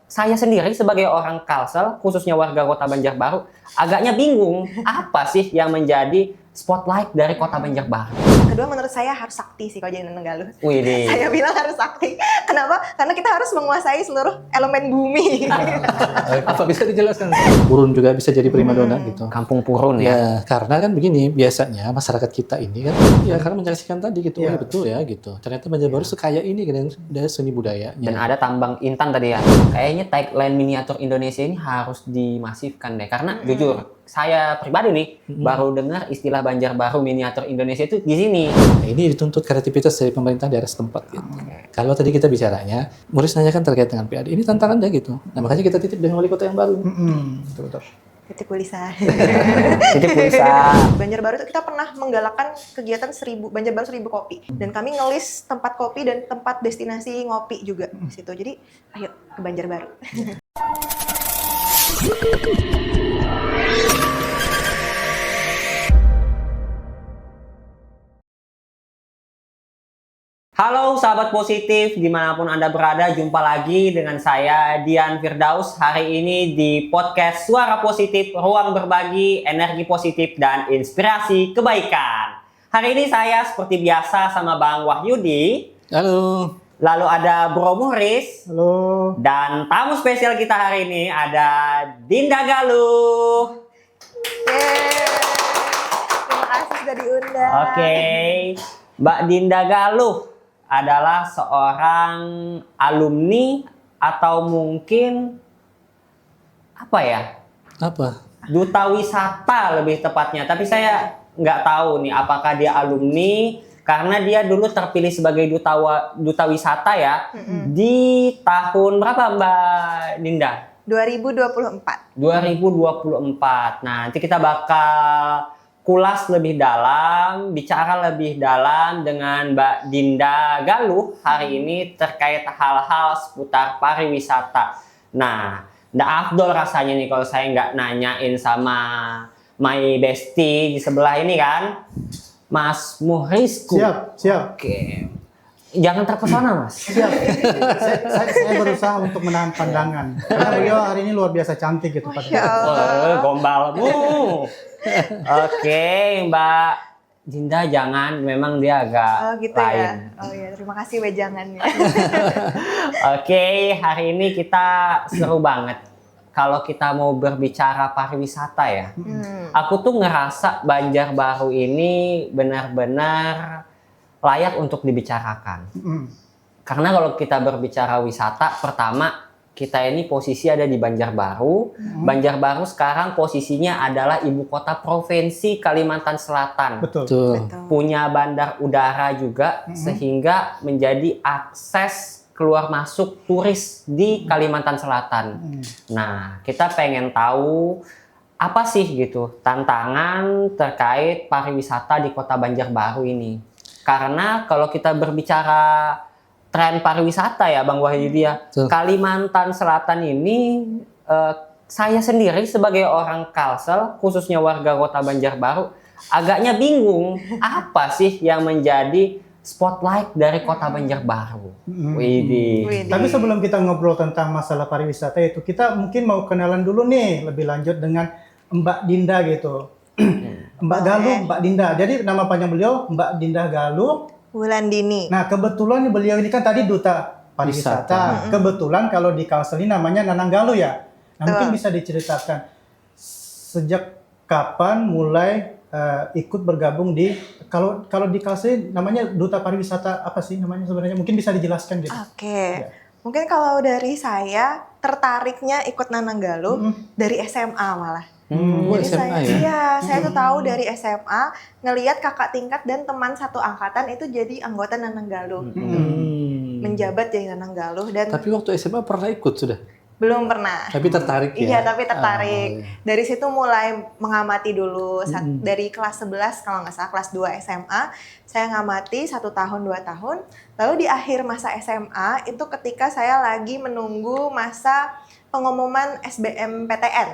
saya sendiri sebagai orang Kalsel, khususnya warga Kota Banjarbaru, agaknya bingung apa sih yang menjadi spotlight dari Kota Banjarbaru. Kedua, menurut saya harus sakti sih kalau jadi Nanenggaluh. Widih. Saya bilang harus sakti. Kenapa? Karena kita harus menguasai seluruh elemen bumi. Apa bisa dijelaskan? Purun juga bisa jadi primadona gitu. Kampung Purun ya. Ya, karena kan begini, biasanya masyarakat kita ini kan, ya karena menyaksikan tadi gitu, Ya. betul ya gitu. Ternyata Banjarbaru sekaya ini kan dari seni budayanya. Dan ada tambang intan tadi ya. Kayaknya tagline miniatur Indonesia ini harus dimasifkan deh. Karena jujur, saya pribadi nih baru dengar istilah Banjarbaru miniatur Indonesia itu di sini. Nah, ini dituntut kreativitas dari pemerintah daerah setempat gitu. Kalau tadi kita bicaranya, Muris nanyakan terkait dengan PAD, ini tantangannya gitu. Nah, makanya kita titip dengan wali kota yang baru. Betul. Titip Ulisa. Titip pulsa. Banjarbaru itu kita pernah menggalakkan kegiatan Banjarbaru 1000 kopi. Dan kami ngelis tempat kopi dan tempat destinasi ngopi juga di situ. Jadi, ayo ke Banjarbaru. Halo sahabat positif, dimanapun Anda berada, jumpa lagi dengan saya Dian Firdaus hari ini di podcast Suara Positif, ruang berbagi energi positif dan inspirasi kebaikan. Hari ini saya seperti biasa sama Bang Wahyudi, Halo. lalu ada Bro Muris, Halo. dan tamu spesial kita hari ini ada Dinda Galuh. Yeay. Terima kasih sudah diundang. Oke, Mbak Dinda Galuh adalah seorang alumni atau mungkin apa ya, Apa? duta wisata lebih tepatnya. Tapi saya nggak tahu nih apakah dia alumni karena dia dulu terpilih sebagai duta wisata ya di tahun berapa Mbak Dinda? 2024. 2024. Nah, nanti kita bakal kulas lebih dalam, bicara lebih dalam dengan Mbak Dinda Galuh hari ini terkait hal-hal seputar pariwisata. Nah, nggak afdol rasanya nih kalau saya nggak nanyain sama my bestie di sebelah ini kan, Mas Muhrisku. Siap. Oke. Jangan terpesona, Mas. Siap. saya berusaha untuk menahan pandangan. Karena beliau hari ini luar biasa cantik gitu. Masya Allah. Gombalmu. Oke, Mbak Dinda jangan, memang dia agak Oh gitu lain. ya. Oh ya, terima kasih wejangannya. Oke, hari ini kita seru banget. Kalau kita mau berbicara pariwisata ya, aku tuh ngerasa Banjarbaru ini benar-benar layak untuk dibicarakan. Karena kalau kita berbicara wisata, pertama kita ini posisi ada di Banjarbaru. Banjarbaru sekarang posisinya adalah ibu kota provinsi Kalimantan Selatan. Betul. Betul. Punya bandar udara juga sehingga menjadi akses keluar masuk turis di Kalimantan Selatan. Nah, kita pengen tahu apa sih gitu tantangan terkait pariwisata di Kota Banjarbaru ini. Karena kalau kita berbicara tren pariwisata ya Bang Wahyudi ya, Kalimantan Selatan ini saya sendiri sebagai orang Kalsel, khususnya warga Kota Banjarbaru, agaknya bingung apa sih yang menjadi spotlight dari Kota Banjarbaru. Widih. Widih. Tapi sebelum kita ngobrol tentang masalah pariwisata itu, kita mungkin mau kenalan dulu nih lebih lanjut dengan Mbak Dinda gitu. Mbak Galuh, Mbak Dinda. Jadi nama panjang beliau Mbak Dinda Galuh. Wulandini. Nah, kebetulan beliau ini kan tadi duta pariwisata. Kebetulan kalau di Kalsel ini namanya Nanenggaluh ya. Nah, mungkin bisa diceritakan sejak kapan mulai ikut bergabung di kalau di Kalsel namanya duta pariwisata apa sih namanya sebenarnya? Mungkin bisa dijelaskan gitu. Oke. Ya. Mungkin kalau dari saya tertariknya ikut Nanenggaluh dari SMA malah. Jadi SMA saya tuh tahu dari SMA ngelihat kakak tingkat dan teman satu angkatan itu jadi anggota Nanenggaluh. Menjabat jadi Nanenggaluh dan Tapi waktu SMA pernah ikut sudah? belum pernah. Tapi tertarik ya? Iya, tapi tertarik. Oh, iya. Dari situ mulai mengamati dulu. Dari kelas 11, kalau nggak salah, kelas 2 SMA, saya ngamati 1 tahun, 2 tahun. Lalu di akhir masa SMA, itu ketika saya lagi menunggu masa pengumuman SBMPTN.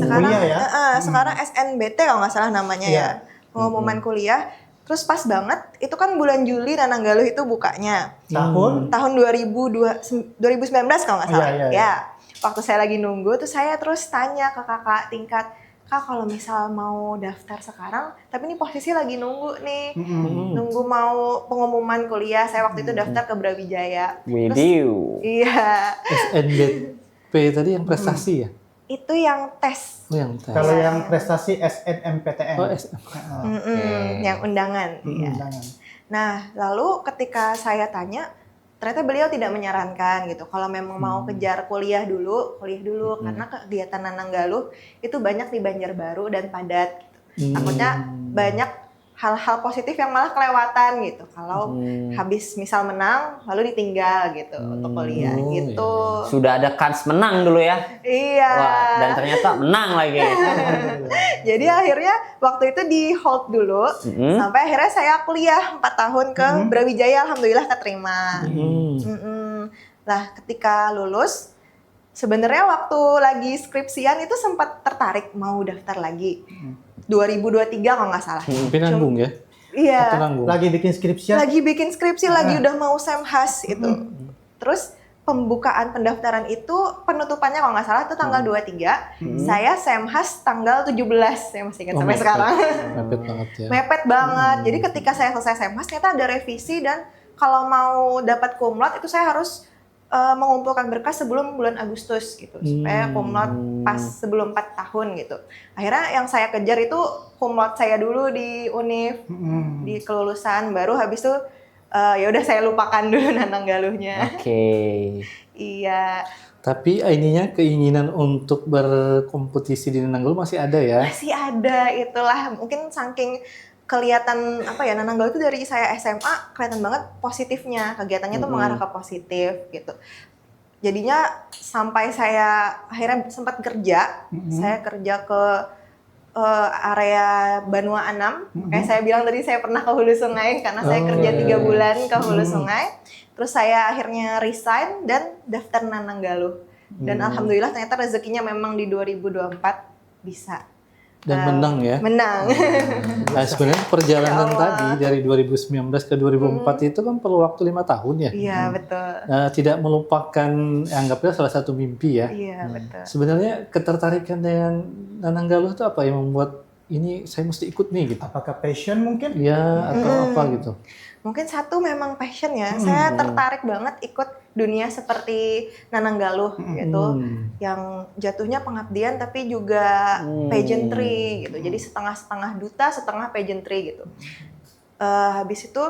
Sekarang, kuliah ya? sekarang SNBT kalau nggak salah namanya ya. Pengumuman kuliah. Terus pas banget, itu kan bulan Juli Nanenggaluh itu bukanya. Tahun? Tahun 2019 kalau nggak salah. Iya. Ya. waktu saya lagi nunggu tuh saya terus tanya ke kakak tingkat, Kak kalau misal mau daftar sekarang, tapi ini posisi lagi nunggu nih, nunggu mau pengumuman kuliah. Saya waktu itu daftar ke Brawijaya. Widiu. Iya, SNBP tadi yang prestasi ya? itu yang tes. Oh yang tes. Kalau yang prestasi SNMPTN. Oh, Yang undangan. Iya. Undangan. Nah, lalu ketika saya tanya, ternyata beliau tidak menyarankan gitu. Kalau memang mau kejar kuliah dulu karena kegiatan Nananggaluh itu banyak di Banjarbaru dan padat. Gitu. Takutnya banyak hal-hal positif yang malah kelewatan gitu. Kalau habis misal menang lalu ditinggal gitu untuk kuliah gitu. Sudah ada kans menang dulu ya. Iya. Wah, dan ternyata menang lagi. Jadi akhirnya waktu itu di hold dulu sampai akhirnya saya kuliah 4 tahun ke Brawijaya, alhamdulillah keterima. Nah, ketika lulus sebenarnya waktu lagi skripsian itu sempat tertarik mau daftar lagi. 2023 kalau nggak salah. Tapi nanggung ya? Iya. Atau nanggung? Lagi bikin skripsi. Lagi bikin skripsi, lagi udah mau semhas itu. Terus pembukaan pendaftaran itu penutupannya kalau nggak salah itu tanggal 23. Saya semhas tanggal 17. Saya masih ingat sampai sekarang. Mepet banget ya. Mepet banget. Jadi ketika saya selesai semhas ternyata ada revisi dan kalau mau dapat cum laude itu saya harus mengumpulkan berkas sebelum bulan Agustus gitu supaya cum laude pas sebelum 4 tahun gitu. Akhirnya yang saya kejar itu cum laude saya dulu di Univ, di kelulusan, baru habis itu ya udah saya lupakan dulu Nananggaluhnya. Oke. Iya. Tapi ininya keinginan untuk berkompetisi di Nananggaluh masih ada ya? Masih ada, itulah mungkin saking kelihatan apa ya, Nananggaluh itu dari saya SMA kelihatan banget positifnya, kegiatannya tuh mengarah ke positif gitu. Jadinya sampai saya akhirnya sempat kerja, saya kerja ke area Banua Anam. Kayak saya bilang tadi saya pernah ke Hulu Sungai karena saya kerja 3 bulan ke Hulu Sungai. Terus saya akhirnya resign dan daftar Nananggaluh. Dan alhamdulillah ternyata rezekinya memang di 2024 bisa. Dan menang ya? Menang. Nah sebenarnya perjalanan Ya Allah. tadi dari 2019 ke 2004 itu kan perlu waktu 5 tahun ya? Iya betul. Nah, tidak melupakan, anggapnya salah satu mimpi ya. Iya betul. Sebenarnya ketertarikan dengan Nananggaluh itu apa yang membuat ini saya mesti ikut nih gitu? Apakah passion mungkin? Ya atau apa gitu? Mungkin satu memang passion ya. Saya tertarik banget ikut dunia seperti Nananggaluh gitu. Yang jatuhnya pengabdian tapi juga pageantry gitu. Jadi setengah-setengah duta, setengah pageantry gitu. Habis itu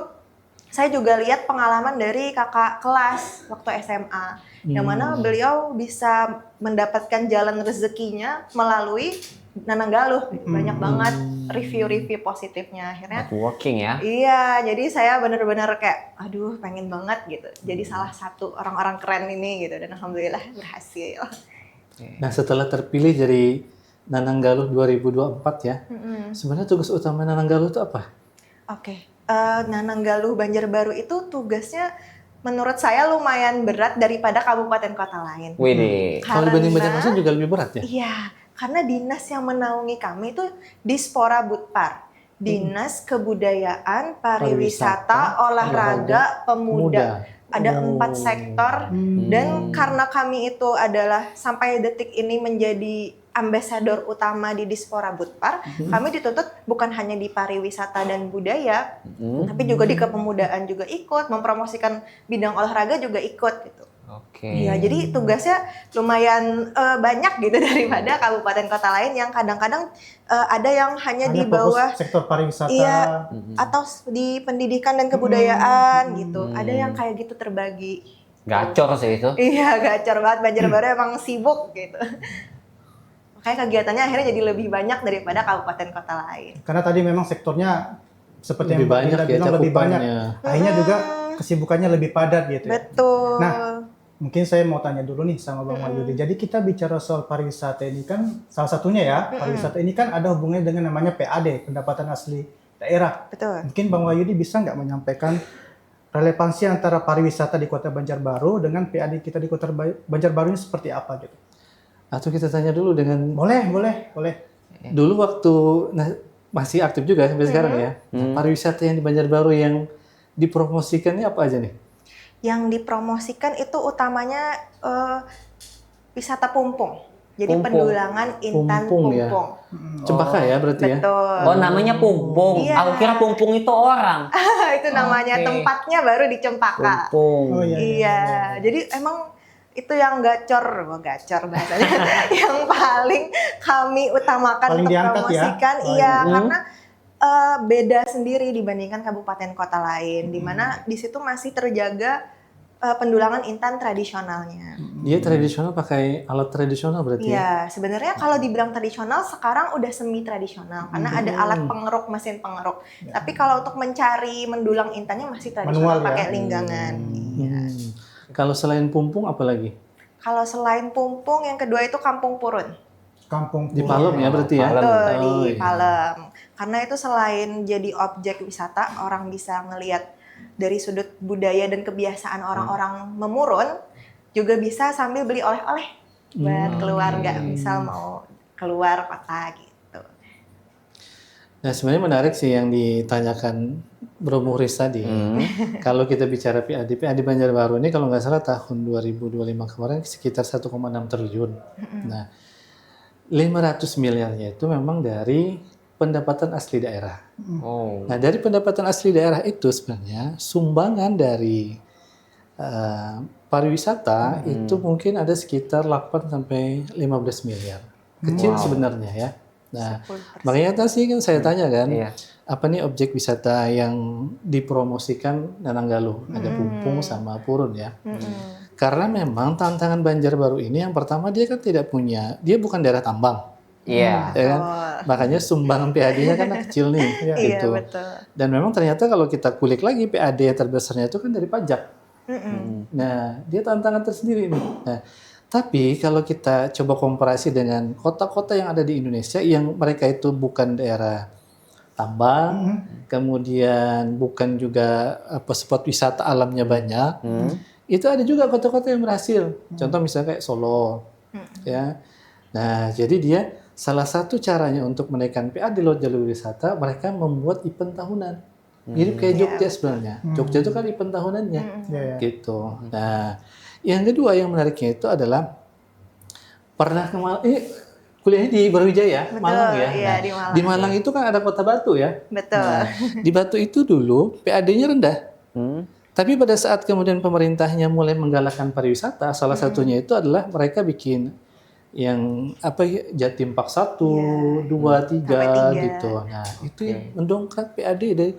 saya juga lihat pengalaman dari kakak kelas waktu SMA. Yang mana beliau bisa mendapatkan jalan rezekinya melalui Nananggaluh. Banyak banget review-review positifnya. Akhirnya Networking ya. iya, jadi saya benar-benar kayak, aduh pengen banget gitu. Jadi salah satu orang-orang keren ini gitu. Dan alhamdulillah berhasil. Nah setelah terpilih dari Nananggaluh 2024 ya, sebenarnya tugas utama Nananggaluh itu apa? Oke, Nananggaluh Banjarbaru itu tugasnya menurut saya lumayan berat daripada kabupaten kota lain. Widih. Kalau dibanding Banjarmasin juga lebih berat ya? Iya, karena dinas yang menaungi kami itu Dispora Budpar. Dinas Kebudayaan, Pariwisata, Olahraga, Pemuda. Ada 4 sektor dan karena kami itu adalah sampai detik ini menjadi ambasador utama di Dispora Budpar, kami dituntut bukan hanya di pariwisata dan budaya, tapi juga di kepemudaan juga ikut, mempromosikan bidang olahraga juga ikut gitu. Oke. Iya, jadi tugasnya lumayan banyak gitu daripada kabupaten kota lain yang kadang-kadang ada yang hanya di fokus bawah sektor pariwisata. iya, atau di pendidikan dan kebudayaan gitu. Ada yang kayak gitu terbagi. Gacor sih itu. Iya, gacor banget. Banjarbaru emang sibuk gitu. Makanya kegiatannya akhirnya jadi lebih banyak daripada kabupaten kota lain. Karena tadi memang sektornya seperti Lebih yang Mbak banyak Linda ya bilang lebih banyak. cakupannya. Akhirnya juga kesibukannya lebih padat gitu ya. Betul. Nah, mungkin saya mau tanya dulu nih sama Bang Wahyudi. Jadi kita bicara soal pariwisata ini kan salah satunya ya, pariwisata ini kan ada hubungannya dengan namanya PAD, pendapatan asli daerah. Betul. Mungkin Bang Wahyudi bisa nggak menyampaikan relevansi antara pariwisata di Kota Banjarbaru dengan PAD kita di Kota Banjarbaru ini seperti apa gitu? Atau kita tanya dulu dengan Boleh. dulu waktu masih aktif juga sampai sekarang ya. Pariwisata yang di Banjarbaru yang dipromosikan ini apa aja nih? Yang dipromosikan itu utamanya wisata Pumpung. Jadi Pumpung. pendulangan Intan Pumpung, ya. Pumpung. Cempaka ya berarti ya. Betul. Oh, namanya Pumpung. Iya. Aku kira Pumpung itu orang. Itu namanya Oke. tempatnya baru di Cempaka. Pumpung. Oh, iya. Iya, jadi emang itu yang gacor bahasanya, yang paling kami utamakan Paling untuk diangkat ya? promosikan, Oh, iya, iya. karena beda sendiri dibandingkan kabupaten kota lain, di mana di situ masih terjaga pendulangan intan tradisionalnya. Dia tradisional pakai alat tradisional berarti ya. Iya, sebenarnya kalau dibilang tradisional sekarang udah semi tradisional karena ada alat pengeruk, mesin pengeruk. Tapi kalau untuk mencari mendulang intannya masih tradisional Manual ya? pakai linggangan. Iya. Kalau selain Pumpung apa lagi? Kalau selain Pumpung, yang kedua itu Kampung Purun. Kampung Di Palem ya berarti ya. Palem. Betul, Oh, di iya. Palem. Karena itu selain jadi objek wisata, orang bisa ngelihat dari sudut budaya dan kebiasaan orang-orang memurun, juga bisa sambil beli oleh-oleh buat keluarga, misal mau keluar kota gitu. Nah sebenarnya menarik sih yang ditanyakan Bro Muhriz tadi. Kalau kita bicara PAD Banjarbaru ini kalau nggak salah tahun 2025 kemarin sekitar 1,6 triliun. Nah 500 miliarnya itu memang dari pendapatan asli daerah. Oh. Nah dari pendapatan asli daerah itu sebenarnya sumbangan dari pariwisata itu mungkin ada sekitar 8 sampai 15 miliar. Kecil sebenarnya ya. Nah, 10%. makanya tadi kan saya tanya kan, Iya. apa nih objek wisata yang dipromosikan Nananggaluh? Ada Pumpung sama Purun ya. Karena memang tantangan Banjarbaru ini yang pertama dia kan tidak punya, dia bukan daerah tambang. Iya. Ya kan? Makanya sumbangan PAD-nya kan kecil nih Iya, gitu. betul. Dan memang ternyata kalau kita kulik lagi PAD terbesarnya itu kan dari pajak. Nah, dia tantangan tersendiri nih. Nah, tapi kalau kita coba komparasi dengan kota-kota yang ada di Indonesia yang mereka itu bukan daerah tambang, kemudian bukan juga apa spot wisata alamnya banyak, itu ada juga kota-kota yang berhasil. Contoh misalnya kayak Solo, ya. Nah, jadi dia salah satu caranya untuk menaikkan PAD lewat jalur wisata, mereka membuat event tahunan. Mirip kayak Jogja sebenarnya. Jogja itu kan event tahunannya, Iya. gitu. Nah, yang kedua yang menariknya itu adalah pernah kuliahnya di Brawijaya, Malang ya. Iya, Nah, di Malang. di Malang itu kan ada Kota Batu ya. Betul. Nah, di Batu itu dulu PAD-nya rendah. Tapi pada saat kemudian pemerintahnya mulai menggalakkan pariwisata, salah satunya itu adalah mereka bikin yang apa ya, Jatim Park 1, 2, 3 Sampai 3. gitu. Nah, itu yang mendongkrak PAD dari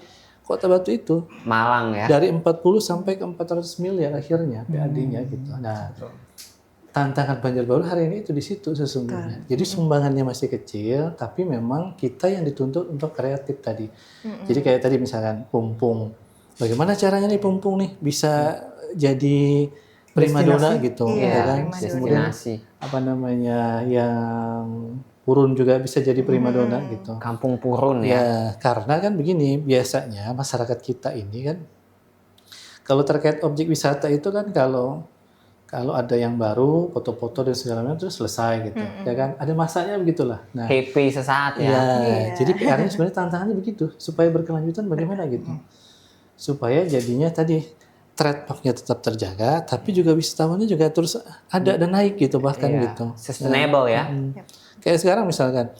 Kota Batu itu Malang ya. dari 40 sampai ke 400 miliar akhirnya PAD-nya gitu. Nah, tantangan Banjarbaru hari ini itu di situ sesungguhnya. Jadi sumbangannya masih kecil, tapi memang kita yang dituntut untuk kreatif tadi. Jadi kayak tadi misalkan Pumpung, bagaimana caranya nih Pumpung nih bisa jadi primadona gitu, Iya, ya kan? primadona. Kemudian Destinasi. apa namanya yang Purun juga bisa jadi primadona gitu. Kampung Purun ya. Ya, karena kan begini, biasanya masyarakat kita ini kan kalau terkait objek wisata itu kan kalau ada yang baru, foto-foto dan segala macam terus selesai gitu. Ya kan? Ada masanya begitulah. Nah, Happy sesaat ya. ya, Iya. jadi PR-nya sebenarnya tantangannya begitu, supaya berkelanjutan bagaimana gitu. Supaya jadinya tadi trademark-nya tetap terjaga, tapi juga wisatawannya juga terus ada dan naik gitu bahkan Iya. gitu. Sustainable ya. Kayak sekarang misalkan,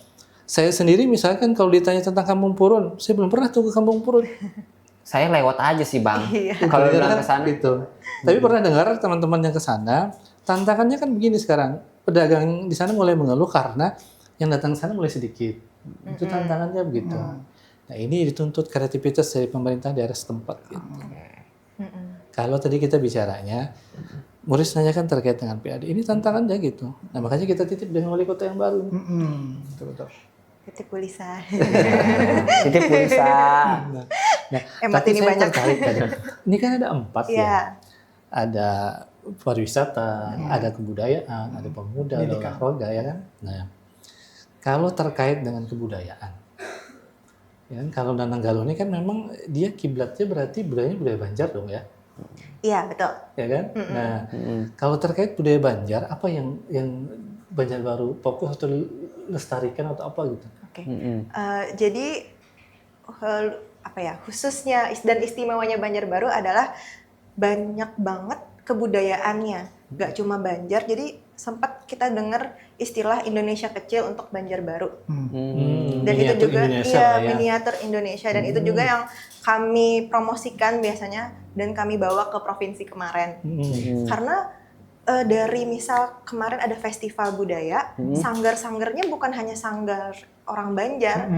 saya sendiri misalkan kalau ditanya tentang Kampung Purun, saya belum pernah tuh ke Kampung Purun. Saya lewat aja sih Bang. Iya. Kalau Ya bilang kan? ke sana. Gitu. Tapi pernah dengar teman-teman yang ke sana, tantangannya kan begini sekarang, pedagang di sana mulai mengeluh karena yang datang ke sana mulai sedikit. Itu tantangannya begitu. Nah ini dituntut kreativitas dari pemerintah daerah setempat. Gitu. Kalau tadi kita bicaranya, Muris nanya kan terkait dengan PAD, ini tantangannya gitu. Nah makanya kita titip dengan wali kota yang baru. Betul-betul. Titip Pulisa. Titip pulsa. Nah, Emat tapi ini saya banyak. tertarik tadi. Ini kan ada 4 Iya. ya. Ada pariwisata, ada kebudayaan, ada pemuda, ada olahraga ya kan. Nah, kalau terkait dengan kebudayaan, ya kan, kalau Nananggaluh ini kan memang dia kiblatnya berarti budayanya budaya Banjar dong ya, Iya, betul. ya kan. Nah, kalau terkait budaya Banjar, apa yang Banjarbaru fokus atau lestarikan atau apa gitu? Oke. Jadi apa ya, khususnya dan istimewanya Banjarbaru adalah banyak banget kebudayaannya, nggak cuma Banjar. Jadi sempat kita dengar istilah Indonesia kecil untuk Banjarbaru. Dan itu Miniatur juga Indonesia lah ya. miniatur Indonesia, dan itu juga yang kami promosikan biasanya dan kami bawa ke provinsi kemarin. Karena dari misal kemarin ada festival budaya, sanggar-sanggarnya bukan hanya sanggar orang Banjar,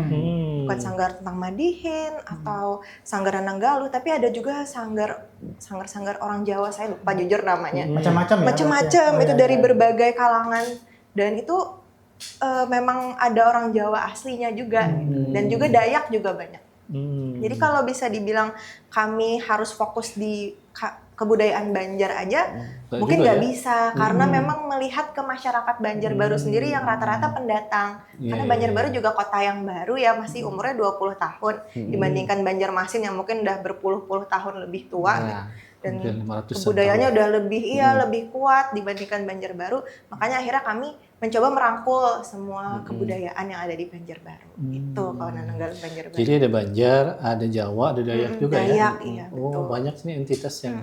bukan sanggar tentang Madihin atau sanggar Nananggalu, tapi ada juga sanggar-sanggar orang Jawa, saya lupa jujur namanya. Macam-macam ya. Macam-macam, Oh, itu iya, dari iya. berbagai kalangan, dan itu memang ada orang Jawa aslinya juga, dan juga Dayak juga banyak. Jadi kalau bisa dibilang kami harus fokus di kebudayaan Banjar aja, mungkin nggak bisa, karena memang melihat ke masyarakat Banjarbaru sendiri yang rata-rata pendatang. Karena Banjarbaru juga kota yang baru ya, masih umurnya 20 tahun dibandingkan Banjarmasin yang mungkin udah berpuluh-puluh tahun lebih tua. Dan Hampir 500-an kebudayaannya tahun. udah lebih kuat dibandingkan Banjarbaru. Makanya akhirnya kami mencoba merangkul semua kebudayaan yang ada di Banjarbaru. Itu kalau Nananggalu Banjarbaru. Jadi ada Banjar, ada Jawa, ada Dayak juga ya. Dayak, iya, Oh, betul. banyak nih entitas yang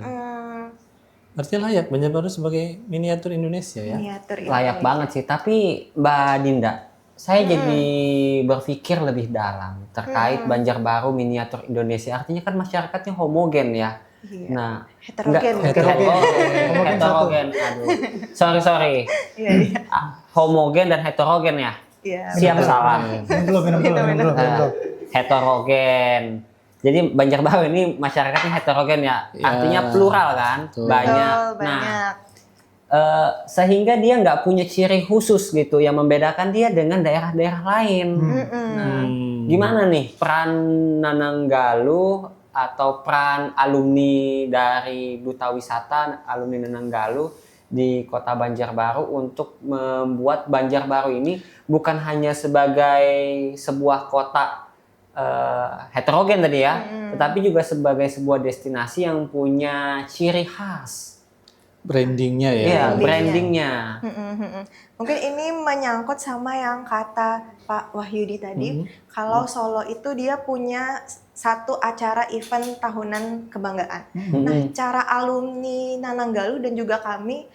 Berarti layak Banjarbaru sebagai miniatur Indonesia ya? Miniatur Layak Indonesia. banget sih, tapi Mbak Dinda, saya jadi berpikir lebih dalam terkait Banjarbaru miniatur Indonesia. Artinya kan masyarakatnya homogen ya. Iya. Nah, Heterogen. heterogen. Aduh. Sorry. Iya. Homogen dan heterogen ya. Iya. Siap salah. Minum dulu. Heterogen. Jadi Banjarbaru ini masyarakatnya heterogen ya. Artinya plural kan, Betul. banyak. Betul, banyak. Sehingga dia nggak punya ciri khusus gitu yang membedakan dia dengan daerah-daerah lain. Nah, gimana nih peran Nananggalu atau peran alumni dari Duta Wisata, alumni Nananggalu di Kota Banjarbaru untuk membuat Banjarbaru ini bukan hanya sebagai sebuah kota heterogen tadi ya, tetapi juga sebagai sebuah destinasi yang punya ciri khas. Brandingnya ya. Iya, brandingnya. Mungkin ini menyangkut sama yang kata Pak Wahyudi tadi, kalau Solo itu dia punya satu acara event tahunan kebanggaan. Nah, cara alumni Nananggalu dan juga kami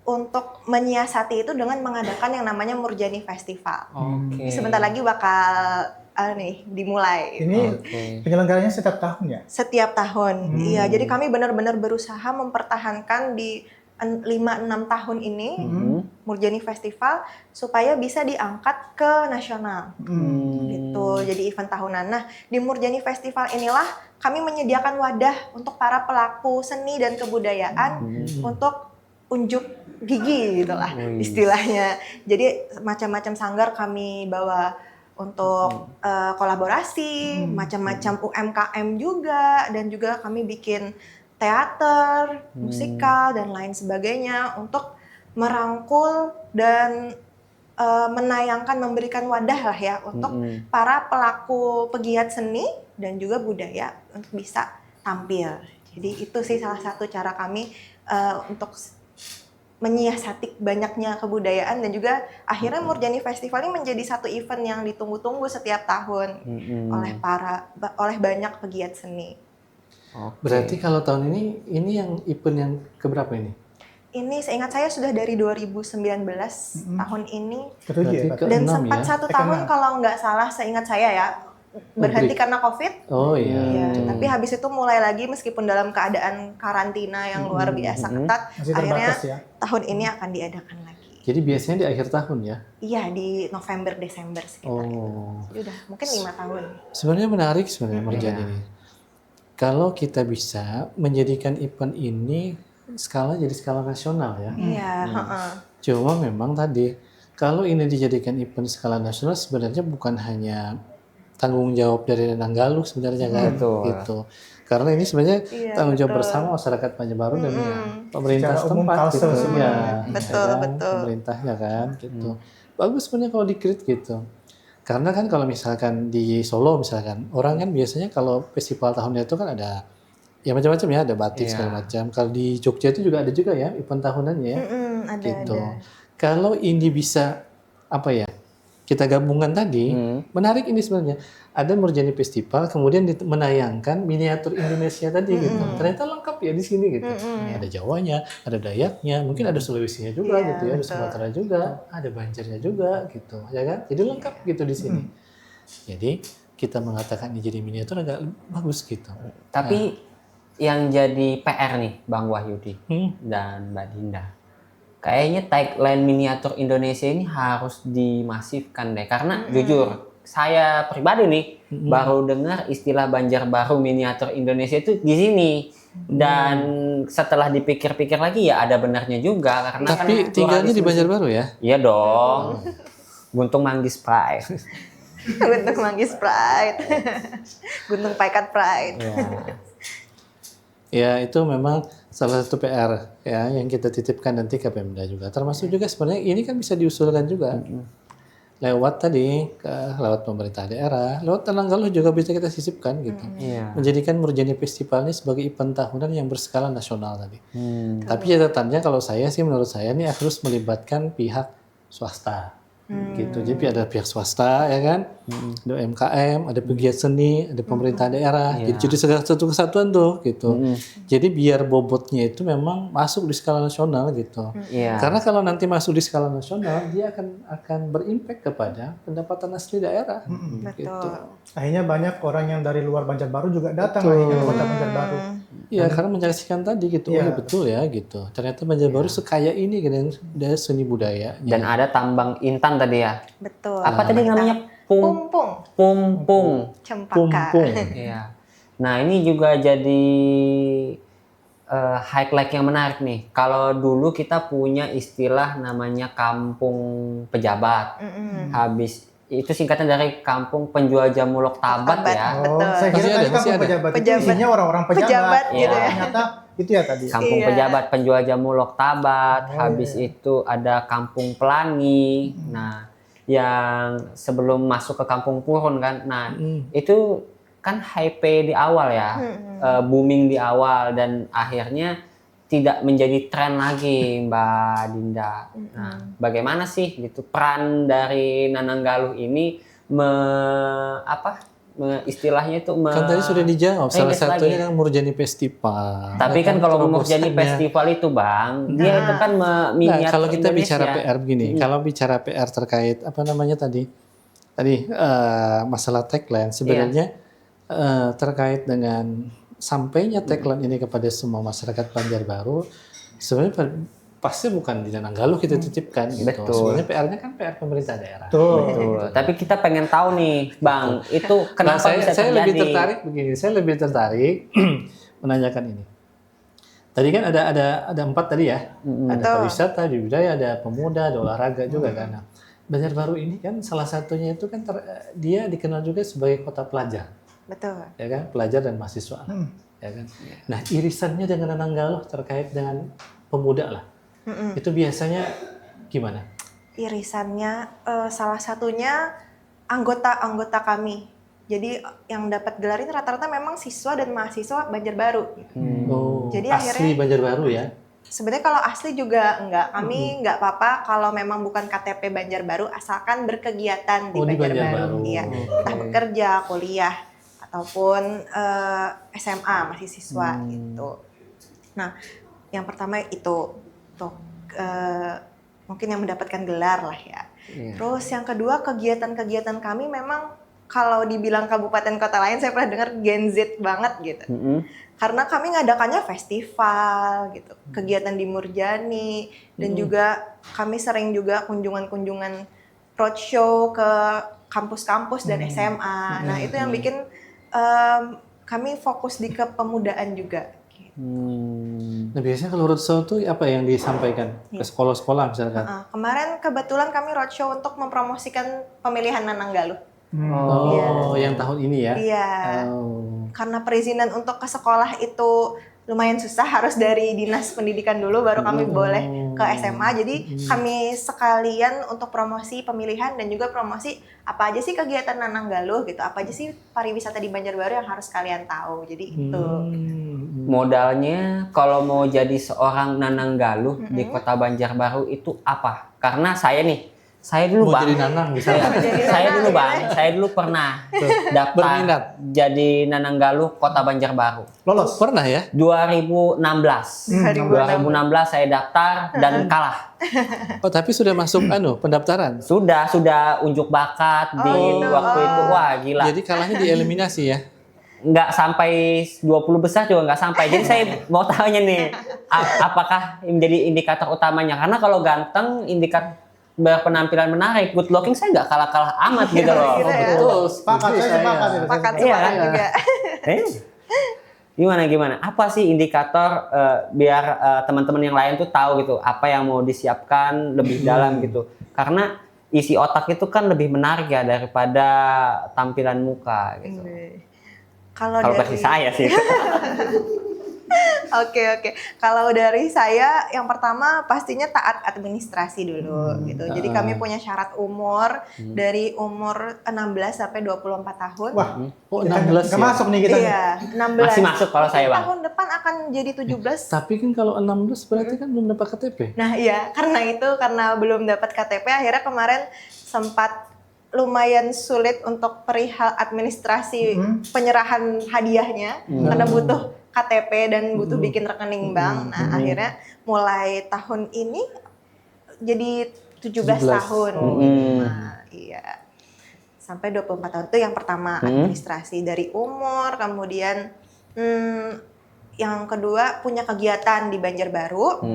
untuk menyiasati itu dengan mengadakan yang namanya Murjani Festival. Oke. Sebentar lagi bakal dimulai. Ini penyelenggaranya setiap tahun ya? Setiap tahun, iya. Jadi kami benar-benar berusaha mempertahankan di 5-6 tahun ini Murjani Festival supaya bisa diangkat ke nasional. Gitu. Jadi event tahunan. Nah, di Murjani Festival inilah kami menyediakan wadah untuk para pelaku seni dan kebudayaan untuk unjuk gigi gitulah istilahnya. Jadi macam-macam sanggar kami bawa untuk kolaborasi, macam-macam UMKM juga, dan juga kami bikin teater, musikal, dan lain sebagainya untuk merangkul dan menayangkan, memberikan wadah lah ya untuk para pelaku pegiat seni dan juga budaya untuk bisa tampil. Jadi itu sih salah satu cara kami untuk menyiasati banyaknya kebudayaan, dan juga akhirnya Murjani Festival ini menjadi satu event yang ditunggu-tunggu setiap tahun oleh banyak pegiat seni. Berarti kalau tahun ini yang event yang keberapa ini? Ini seingat saya sudah dari 2019 tahun ini, Ketujuh ya, Pak? dan Keenam sempat ya? 1 tahun kalau nggak salah seingat saya ya berhenti karena COVID. Oh iya. Ya, tapi habis itu mulai lagi meskipun dalam keadaan karantina yang luar biasa ketat, Masih akhirnya terbatas ya? tahun ini akan diadakan lagi. Jadi biasanya di akhir tahun ya? Iya, di November Desember sekitar itu. Jadi udah mungkin 5 tahun. Sebenarnya menarik sebenarnya Murjani ini. Kalau kita bisa menjadikan event ini jadi skala nasional ya. Iya, Cuma memang tadi kalau ini dijadikan event skala nasional sebenarnya bukan hanya tanggung jawab dari Nananggalu sebenarnya kan, gitu. Karena ini sebenarnya tanggung jawab bersama masyarakat Banjarbaru dan pemerintah Secara umum setempat Kalsel gitu. sebenarnya. Betul, ya kan? betul. Pemerintahnya kan, gitu. Bagus sebenarnya kalau di-create gitu. Karena kan kalau misalkan di Solo misalkan, orang kan biasanya kalau festival tahunnya itu kan ada ya macam-macam ya, ada batik segala macam. Kalau di Jogja itu juga ada ya event tahunannya ya. Ada, Gitu. ada. Kalau ini bisa apa ya? kita gabungkan tadi, menarik ini sebenarnya. Ada Murjani Festival, kemudian menayangkan miniatur Indonesia tadi gitu. Ternyata lengkap ya di sini gitu. Ada Jawanya, ada Dayaknya, mungkin ada Sulawesinya juga gitu ya, ada Sumatera juga, ada Banjarnya juga gitu, ya kan? Jadi lengkap gitu di sini. Jadi kita mengatakan ini jadi miniatur agak bagus gitu. Tapi yang jadi PR nih Bang Wahyudi dan Mbak Dinda, kayaknya tagline miniatur Indonesia ini harus dimasifkan deh. Karena jujur, saya pribadi nih baru dengar istilah Banjarbaru miniatur Indonesia itu di sini. Dan setelah dipikir-pikir lagi ya ada benarnya juga. Karena tapi kan tinggalnya di Banjarbaru ya? Iya dong. Guntung Manggis Pride. Guntung Manggis Pride. Guntung Paikat Pride. Ya itu memang salah satu PR ya yang kita titipkan nanti ke Pemda juga. Termasuk juga sebenarnya ini kan bisa diusulkan juga lewat tadi lewat pemerintah daerah, lewat Nananggaluh juga bisa kita sisipkan gitu. Menjadikan Murjani Festival ini sebagai event tahunan yang berskala nasional tadi. Tapi catatannya kalau saya sih menurut saya ini harus melibatkan pihak swasta. Gitu. Jadi ada pihak swasta ya kan, ada UMKM, ada pegiat seni, ada pemerintah daerah. Jadi satu kesatuan tuh gitu. Jadi biar bobotnya itu memang masuk di skala nasional gitu. Karena kalau nanti masuk di skala nasional, dia akan berimpact kepada pendapatan asli daerah. Gitu. Akhirnya banyak orang yang dari luar Banjarbaru juga datang akhirnya ke kota Banjarbaru. Iya, karena menyaksikan tadi gitu. Oh ya betul ya gitu. Ternyata Banjarbaru sekaya ini dengan seni budaya. Dan ada tambang intan tadi ya. Betul. Apa tadi namanya? Pumpung. Pumpung. Cempaka. Iya. Nah ini juga jadi highlight yang menarik nih. Kalau dulu kita punya istilah namanya kampung pejabat. Habis itu singkatan dari kampung penjual jamu Loktabat ya. Betul. Saya kira tadi kampung pejabat itu isinya orang-orang pejabat. gitu ya. Ternyata itu ya tadi. Kampung pejabat penjual jamu Loktabat. Habis itu ada kampung pelangi. Nah, yang sebelum masuk ke kampung Purun kan. Nah, itu kan hype di awal ya. Booming di awal dan akhirnya tidak menjadi tren lagi Mbak Dinda. Nah, bagaimana sih gitu peran dari Nananggaluh ini istilahnya itu Kan tadi sudah dijawab, salah satunya kan Murjani Festival. Tapi kan kalau Murjani Festival itu Bang, dia itu kan miniatur kalau kita Indonesia. bicara PR begini, kalau bicara PR terkait apa namanya tadi masalah tagline sebenarnya terkait dengan sampainya tagline ini kepada semua masyarakat Banjarbaru sebenarnya pasti bukan di Nananggaluh kita titipkan gitu. Betul. Sebenarnya PR-nya kan PR pemerintah daerah. Betul. Tapi kita pengen tahu nih, Bang, itu kenapa bisa saya terjadi? lebih tertarik begini, saya lebih tertarik menanyakan ini. Tadi kan ada 4 tadi ya. Ada pariwisata, di budaya, ada pemuda, ada olahraga juga kan. Nah, Banjarbaru ini kan salah satunya itu kan dia dikenal juga sebagai kota pelajar. Betul. Ya kan, pelajar dan mahasiswa. Ya kan. Nah, irisannya dengan Nananggaluh terkait dengan pemuda lah. Itu biasanya gimana? Irisannya salah satunya anggota kami. Jadi yang dapat gelar ini rata-rata memang siswa dan mahasiswa Banjarbaru. Oh, Jadi asli akhirnya Banjarbaru ya? sebenarnya kalau asli juga enggak. Kami enggak apa-apa kalau memang bukan KTP Banjarbaru asalkan berkegiatan di Banjarbaru. Iya. Entah bekerja, kuliah ataupun SMA masih siswa gitu. Nah, yang pertama itu tuh mungkin yang mendapatkan gelar lah ya. Terus yang kedua kegiatan-kegiatan kami memang kalau dibilang kabupaten kota lain saya pernah dengar Gen Z banget gitu. Karena kami ngadakannya festival gitu, kegiatan di Murjani dan juga kami sering juga kunjungan-kunjungan roadshow ke kampus-kampus dan SMA. Nah, itu yang bikin kami fokus di kepemudaan juga. Nah, biasanya kalau roadshow itu apa yang disampaikan ke sekolah-sekolah misalkan? Kemarin kebetulan kami roadshow untuk mempromosikan pemilihan Nananggaluh. Yang tahun ini ya? Iya. Karena perizinan untuk ke sekolah itu lumayan susah, harus dari dinas pendidikan dulu baru kami boleh ke SMA. Jadi kami sekalian untuk promosi pemilihan dan juga promosi apa aja sih kegiatan Nananggaluh gitu, apa aja sih pariwisata di Banjarbaru yang harus kalian tahu. Jadi itu. Modalnya kalau mau jadi seorang Nananggaluh di Kota Banjarbaru itu apa? Karena saya nih Saya dulu Mau Bang. jadi nanang bisa. Saya dulu pernah daftar Berminat. jadi Nanang Galuh Kota Banjarbaru. Lolos. Pernah ya? 2016. 2016 saya daftar dan kalah. Oh, tapi sudah masuk pendaftaran. Sudah unjuk bakat di gitu. waktu itu. Wah, gila. Jadi kalahnya dieliminasi ya. Nggak sampai 20 besar juga nggak sampai. Jadi saya mau tanya nih, apakah menjadi indikator utamanya? Karena kalau ganteng, berpenampilan menarik, good looking saya nggak kalah-kalah amat gitu loh. Gitu ya. Betul. Sepakat, saya sepakat. Pakat Iya, sepakat kan? juga. Gimana? Apa sih indikator biar teman-teman yang lain tuh tahu gitu apa yang mau disiapkan lebih dalam gitu? Karena isi otak itu kan lebih menarik ya daripada tampilan muka gitu. Kalau Kalau dari versi saya sih. Oke. Kalau dari saya yang pertama pastinya taat administrasi dulu gitu. Jadi kami punya syarat umur dari umur 16 sampai 24 tahun. Wah, Oh, kita 16 nggak ya? masuk nih kita. nih. Iya, 16. Masih masuk kalau saya, Bang. Tahun depan akan jadi 17. Tapi kan kalau 16 berarti kan belum dapat KTP. Nah, iya, karena belum dapat KTP akhirnya kemarin sempat lumayan sulit untuk perihal administrasi penyerahan hadiahnya karena butuh KTP dan butuh bikin rekening bank. Nah, akhirnya mulai tahun ini jadi 17 tahun. Nah, iya. Sampai 24 tahun itu yang pertama administrasi dari umur, kemudian yang kedua punya kegiatan di Banjarbaru.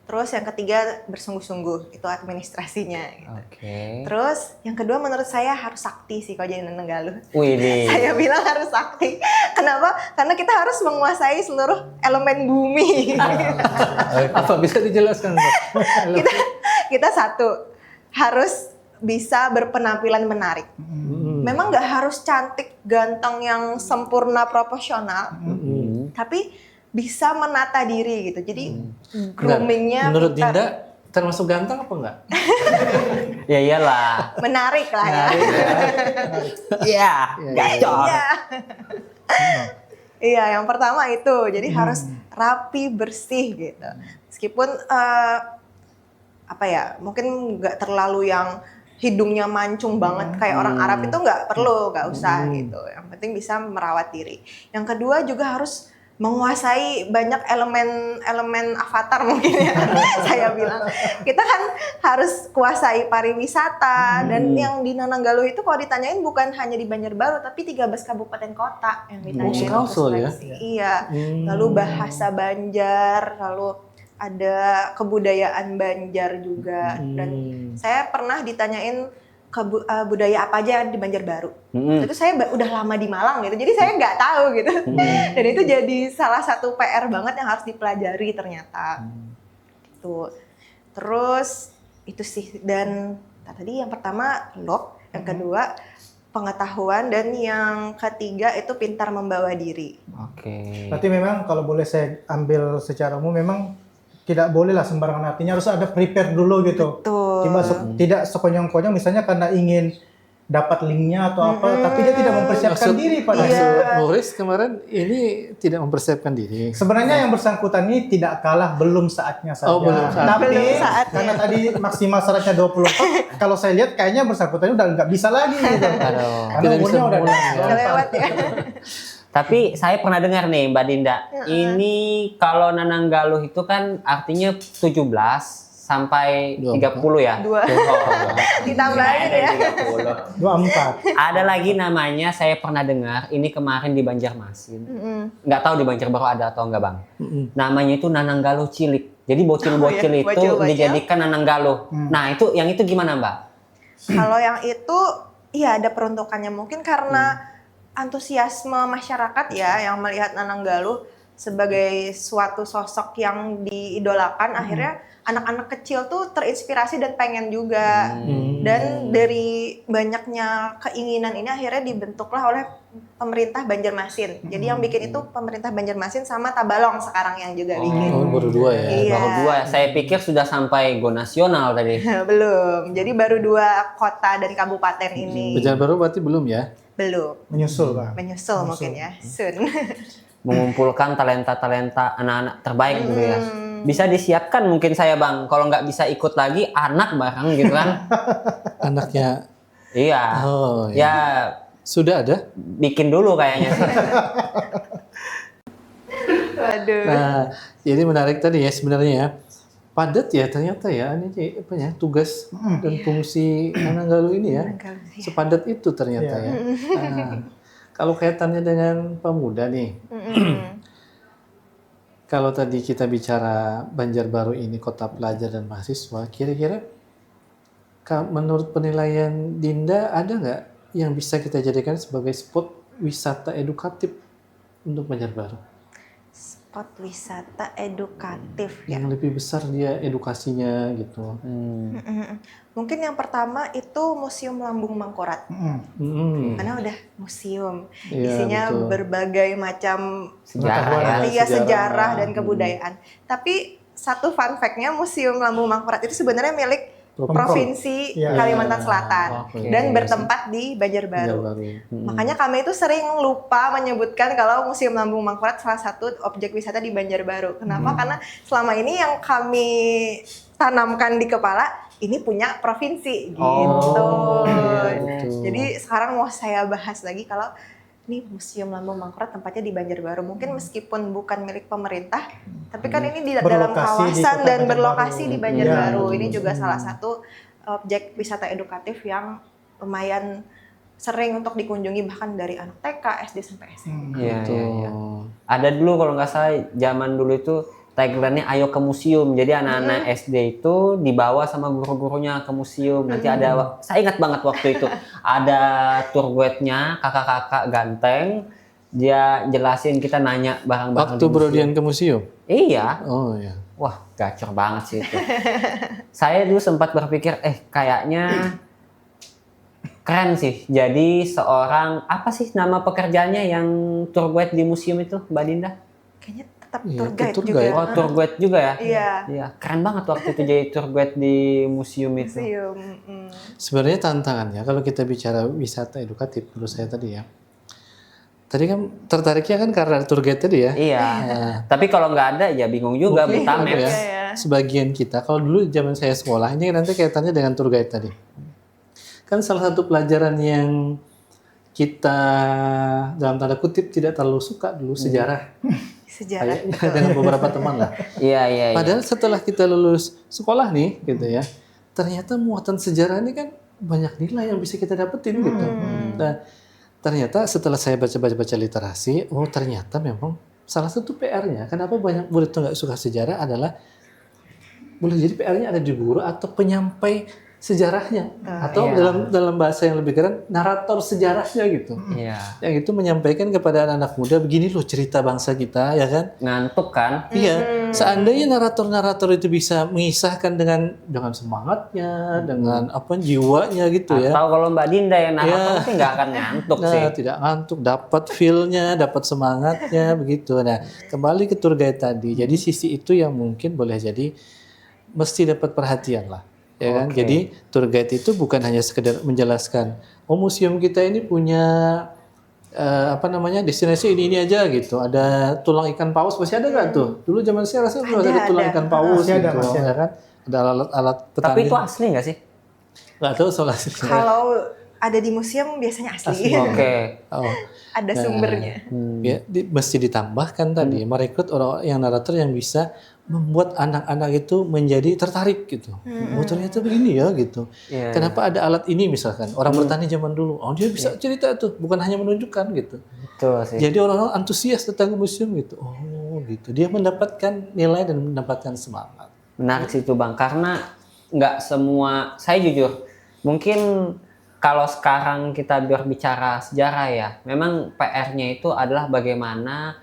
Terus yang ketiga bersungguh-sungguh, itu administrasinya gitu. Oke. Terus yang kedua menurut saya harus sakti sih kalau jadi Nanang Galuh. Widih. Saya bilang harus sakti. Kenapa? Karena kita harus menguasai seluruh elemen bumi. Apa bisa dijelaskan? kita satu harus bisa berpenampilan menarik. Memang nggak harus cantik, ganteng yang sempurna proporsional, tapi bisa menata diri gitu. Jadi groomingnya Menurut pintar. Dinda termasuk ganteng apa enggak? Ya iyalah. Menarik lah ya. Iya, gacor. Iya. Iya, yang pertama itu. Jadi harus rapi, bersih gitu. Meskipun mungkin nggak terlalu yang hidungnya mancung banget kayak orang Arab itu nggak perlu, nggak usah gitu. Yang penting bisa merawat diri. Yang kedua juga harus menguasai banyak elemen avatar mungkin ya. Saya bilang kita kan harus kuasai pariwisata dan yang di Nanang Galuh itu kalau ditanyain bukan hanya di Banjarbaru tapi 13 kabupaten kota yang ditanyain. Sekausul ya? Iya. Lalu bahasa Banjar, lalu ada kebudayaan Banjar juga dan saya pernah ditanyain budaya apa aja di Banjarbaru. Itu saya udah lama di Malang gitu, jadi saya nggak tahu gitu. Dan itu jadi salah satu PR banget yang harus dipelajari ternyata. Gitu. Terus itu sih, dan tadi yang pertama look, yang kedua pengetahuan, dan yang ketiga itu pintar membawa diri. Oke. Berarti memang kalau boleh saya ambil secara umum memang tidak boleh lah sembarangan, artinya harus ada prepare dulu gitu. Betul. Tidak sekonyong-konyong misalnya karena ingin dapat linknya atau apa, tapi dia tidak mempersiapkan diri pada Boris kemarin ini tidak mempersiapkan diri. Sebenarnya yang bersangkutan ini tidak kalah, belum saatnya saja. Oh, belum saatnya. Tapi Belum saatnya. karena tadi maksimal syaratnya 24, kalau saya lihat kayaknya bersangkutan udah nggak bisa lagi gitu. Aduh. Karena Tidak umurnya bisa udah Udah lewat ya. Tapi saya pernah dengar nih Mbak Dinda, ini kalau Nanang Galuh itu kan artinya 17 sampai 30 ya? Dua. Ditambahin ya. 30. 24. Ada lagi namanya, saya pernah dengar, ini kemarin di Banjarmasin. Nggak tahu di Banjarbaru ada atau enggak Bang. Namanya itu Nanang Galuh cilik. Jadi bocil-bocil itu bocil-bocil. dijadikan Nanang Galuh. Nah itu, yang itu gimana Mbak? Kalau yang itu, iya ada peruntukannya. Mungkin karena antusiasme masyarakat ya yang melihat Nanang Galuh sebagai suatu sosok yang diidolakan, akhirnya anak-anak kecil tuh terinspirasi dan pengen juga. Dan dari banyaknya keinginan ini akhirnya dibentuklah oleh pemerintah Banjarmasin. Jadi yang bikin itu pemerintah Banjarmasin sama Tabalong sekarang yang juga bikin. Oh, baru 2 ya. Iya. Baru 2, saya pikir sudah sampai go nasional tadi. Belum. Jadi baru 2 kota dan kabupaten ini. Banjarbaru berarti belum ya? Belum. Menyusul, Pak. Menyusul mungkin ya. Soon. Mengumpulkan talenta-talenta anak-anak terbaik dulu ya. Bisa disiapkan mungkin saya Bang. Kalau nggak bisa ikut lagi, anak bareng gitu kan. Anaknya, Iya. oh Ya sudah ada. bikin dulu kayaknya sih. Waduh. Nah, jadi menarik tadi ya sebenarnya ya. Padat ya ternyata ya ini apa ya tugas dan fungsi Nananggalu ini ya. Sepadat itu ternyata ya. Nah, kalau kaitannya dengan pemuda nih. Kalau tadi kita bicara Banjarbaru ini kota pelajar dan mahasiswa, kira-kira menurut penilaian Dinda ada nggak yang bisa kita jadikan sebagai spot wisata edukatif untuk Banjarbaru? Spot wisata edukatif ya. Yang lebih besar dia edukasinya gitu. Mungkin yang pertama itu Museum Lambung Mangkurat. Karena udah museum, Iya, isinya betul. berbagai macam Sejarah ya. sejarah dan kebudayaan. Tapi satu fun fact-nya Museum Lambung Mangkurat itu sebenarnya milik Provinsi Iya. Kalimantan Selatan Oke. dan bertempat di Banjarbaru. Banjarbaru. Makanya kami itu sering lupa menyebutkan kalau Museum Lambung Mangkurat salah satu objek wisata di Banjarbaru. Kenapa? Karena selama ini yang kami tanamkan di kepala ini punya provinsi gitu. iya, betul. Jadi sekarang mau saya bahas lagi kalau ini Museum Lambung Mangkurat tempatnya di Banjarbaru. Mungkin meskipun bukan milik pemerintah, tapi kan ini di dalam Berlokasi di kawasan kota dan Banjarbaru. berlokasi di Banjarbaru. Iya. Ini juga salah satu objek wisata edukatif yang lumayan sering untuk dikunjungi bahkan dari anak TK, SD sampai SMP. Iya, Betul. iya, iya. Ada dulu kalau nggak salah zaman dulu itu tagline-nya ayo ke museum. Jadi anak-anak SD itu dibawa sama guru-gurunya ke museum. Nanti ada, saya ingat banget waktu itu, ada tour guide-nya, kakak-kakak ganteng. Dia jelasin, kita nanya barang-barang Waktu di museum. Brodian ke museum. Iya. Oh ya. Wah, gacor banget sih itu. Saya dulu sempat berpikir, kayaknya keren sih. Jadi seorang, apa sih nama pekerjaannya yang tour guide di museum itu, Mbak Dinda? Kayaknya tetap Iya, tour guide tour juga. guide. Oh, tour guide juga ya? Iya, Iya, keren banget waktu itu jadi tour guide di museum itu. museum. Sebenarnya tantangannya kalau kita bicara wisata edukatif menurut saya tadi ya. Tadi kan tertariknya kan karena tour guide tadi ya. Iya. Tapi kalau nggak ada ya bingung juga Mungkin buta apa maps. ya, sebagian kita kalau dulu zaman saya sekolah ini nanti kaitannya dengan tour guide tadi. Kan salah satu pelajaran yang kita dalam tanda kutip tidak terlalu suka dulu sejarah. Sejarah. Kayaknya dengan beberapa teman lah. Iya, iya, iya. Padahal setelah kita lulus sekolah nih gitu ya, ternyata muatan sejarah ini kan banyak nilai yang bisa kita dapetin gitu. Nah, ternyata setelah saya baca-baca literasi, oh ternyata memang salah satu PR-nya, kenapa banyak murid tuh nggak suka sejarah adalah boleh jadi PR-nya ada di guru atau penyampai sejarahnya, atau iya. dalam bahasa yang lebih keren narator sejarahnya gitu. Iya. Yang itu menyampaikan kepada anak-anak muda begini loh cerita bangsa kita ya kan. Ngantuk kan? Iya, seandainya narator-narator itu bisa mengisahkan dengan semangatnya, dengan apa jiwanya gitu ya. Atau kalau Mbak Dinda yang narator Iya. sih nggak akan ngantuk sih. Nah, tidak ngantuk, dapat feel-nya, dapat semangatnya begitu. Nah, kembali ke tour guide tadi. Jadi sisi itu yang mungkin boleh jadi mesti dapat perhatian lah. Ya kan? Oke. Jadi tour guide itu bukan hanya sekedar menjelaskan, oh museum kita ini punya apa namanya destinasi ini aja gitu. Ada tulang ikan paus masih ada nggak tuh? Dulu zaman saya rasa masih ada tulang ikan paus Masih ada, gitu, masih ada. ya kan? Ada alat-alat petani. Tapi itu asli nggak sih? Nggak tahu soal aslinya. Kalau ada di museum biasanya asli. Oke. Oh, Ada sumbernya. ya, mesti ditambahkan tadi merekrut orang yang narator yang bisa membuat anak-anak itu menjadi tertarik gitu. Oh ternyata begini ya gitu. Iya, Kenapa ada alat ini misalkan orang bertani zaman dulu, oh dia bisa cerita tuh, bukan hanya menunjukkan gitu. Betul sih. Jadi orang-orang antusias datang ke museum gitu. Oh gitu, dia mendapatkan nilai dan mendapatkan semangat. Menarik sih itu Bang, karena nggak semua, saya jujur, mungkin kalau sekarang kita berbicara sejarah ya, memang PR-nya itu adalah bagaimana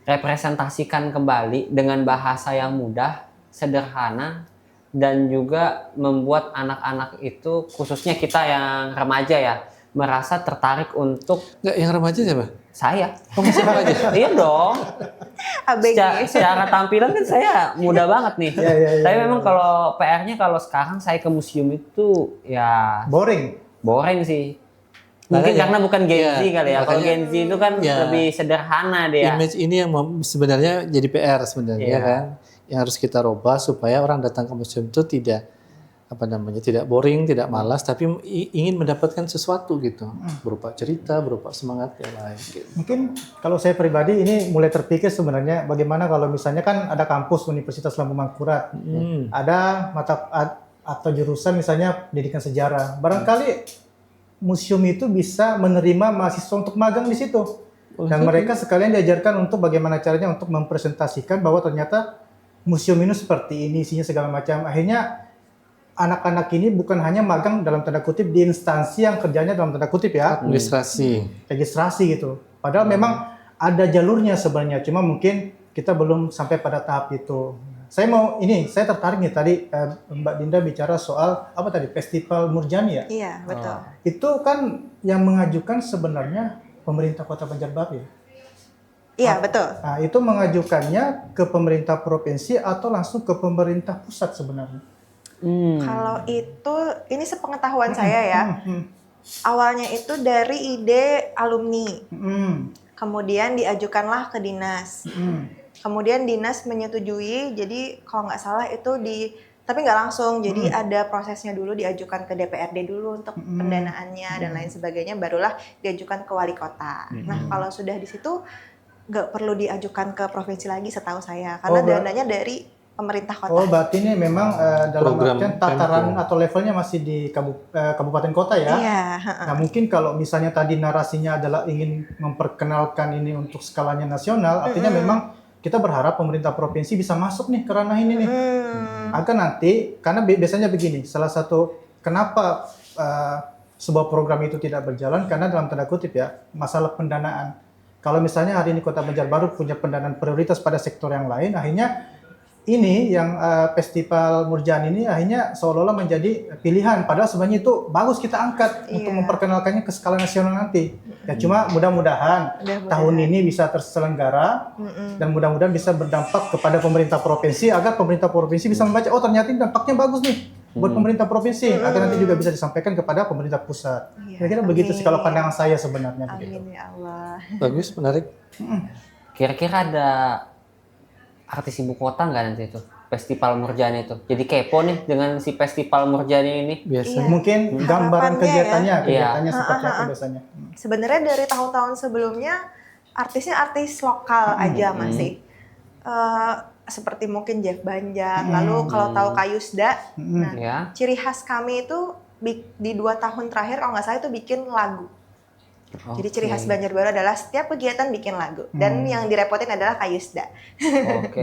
merepresentasikan kembali dengan bahasa yang mudah, sederhana, dan juga membuat anak-anak itu, khususnya kita yang remaja ya, merasa tertarik untuk Nggak, yang remaja siapa? saya. Oh masih remaja? Iya dong. ABG. Secara tampilan kan saya muda banget nih. Iya. Tapi memang kalau PR-nya kalau sekarang saya ke museum itu ya Boring. boring sih. Mungkin Makanya, karena bukan Gen Z iya, kali ya. Kalau makanya, Gen Z itu kan iya. lebih sederhana dia. image ini yang sebenarnya jadi PR sebenarnya Iya. kan, yang harus kita rubah supaya orang datang ke museum itu tidak tidak boring, tidak malas, tapi ingin mendapatkan sesuatu gitu, berupa cerita, berupa semangat yang lain. Gitu. Mungkin kalau saya pribadi ini mulai terpikir sebenarnya bagaimana kalau misalnya kan ada kampus Universitas Lambung Mangkurat, ada atau jurusan misalnya pendidikan sejarah, barangkali museum itu bisa menerima mahasiswa untuk magang di situ, dan mereka sekalian diajarkan untuk bagaimana caranya untuk mempresentasikan bahwa ternyata museum ini seperti ini, isinya segala macam. Akhirnya anak-anak ini bukan hanya magang dalam tanda kutip di instansi yang kerjanya dalam tanda kutip ya, Administrasi. registrasi gitu. Padahal memang ada jalurnya sebenarnya, cuma mungkin kita belum sampai pada tahap itu. Saya tertarik nih tadi Mbak Dinda bicara soal apa tadi, Festival Murjani ya? Iya, betul. Itu kan yang mengajukan sebenarnya pemerintah Kota Banjarbaru ya? Iya, betul. Nah, itu mengajukannya ke pemerintah provinsi atau langsung ke pemerintah pusat sebenarnya? Kalau itu, ini sepengetahuan saya ya. Awalnya itu dari ide alumni. Kemudian diajukanlah ke dinas. Kemudian dinas menyetujui, jadi kalau nggak salah itu tapi nggak langsung, jadi ada prosesnya dulu, diajukan ke DPRD dulu untuk pendanaannya dan lain sebagainya, barulah diajukan ke wali kota. Nah, kalau sudah di situ nggak perlu diajukan ke provinsi lagi setahu saya, karena dananya dari pemerintah kota. Oh, berarti ini memang dalam Program artian tataran Pemko. atau levelnya masih di kabupaten kota ya? Iya. Nah, mungkin kalau misalnya tadi narasinya adalah ingin memperkenalkan ini untuk skalanya nasional, artinya memang kita berharap pemerintah provinsi bisa masuk nih ke ranah ini nih. Agar nanti, karena biasanya begini, salah satu kenapa sebuah program itu tidak berjalan, karena dalam tanda kutip ya, masalah pendanaan. Kalau misalnya hari ini Kota Banjarbaru punya pendanaan prioritas pada sektor yang lain, akhirnya ini yang Festival Murjani ini akhirnya seolah-olah menjadi pilihan, padahal sebenarnya itu bagus kita angkat untuk memperkenalkannya ke skala nasional nanti. Ya cuma mudah-mudahan tahun ini bisa terselenggara dan mudah-mudahan bisa berdampak kepada pemerintah provinsi agar pemerintah provinsi bisa membaca, oh ternyata ini dampaknya bagus nih buat pemerintah provinsi, agar nanti juga bisa disampaikan kepada pemerintah pusat. Kira-kira begitu sih kalau pandangan saya sebenarnya. Amin ya Allah. Bagus, menarik. Kira-kira ada artis ibu kota nggak nanti itu Festival Murjani itu? Jadi kepo nih dengan si Festival Murjani ini. Biasanya. Mungkin gambaran Harapannya kegiatannya seperti apa biasanya. Sebenarnya dari tahun-tahun sebelumnya artisnya artis lokal aja masih. Seperti mungkin Jeff Banjar, lalu kalau tahu Kayusda. Nah, Ya. ciri khas kami itu di 2 tahun terakhir kalau nggak salah itu bikin lagu. Jadi ciri khas Banjarbaru adalah setiap kegiatan bikin lagu, dan yang direpotin adalah Kayusda. Oke.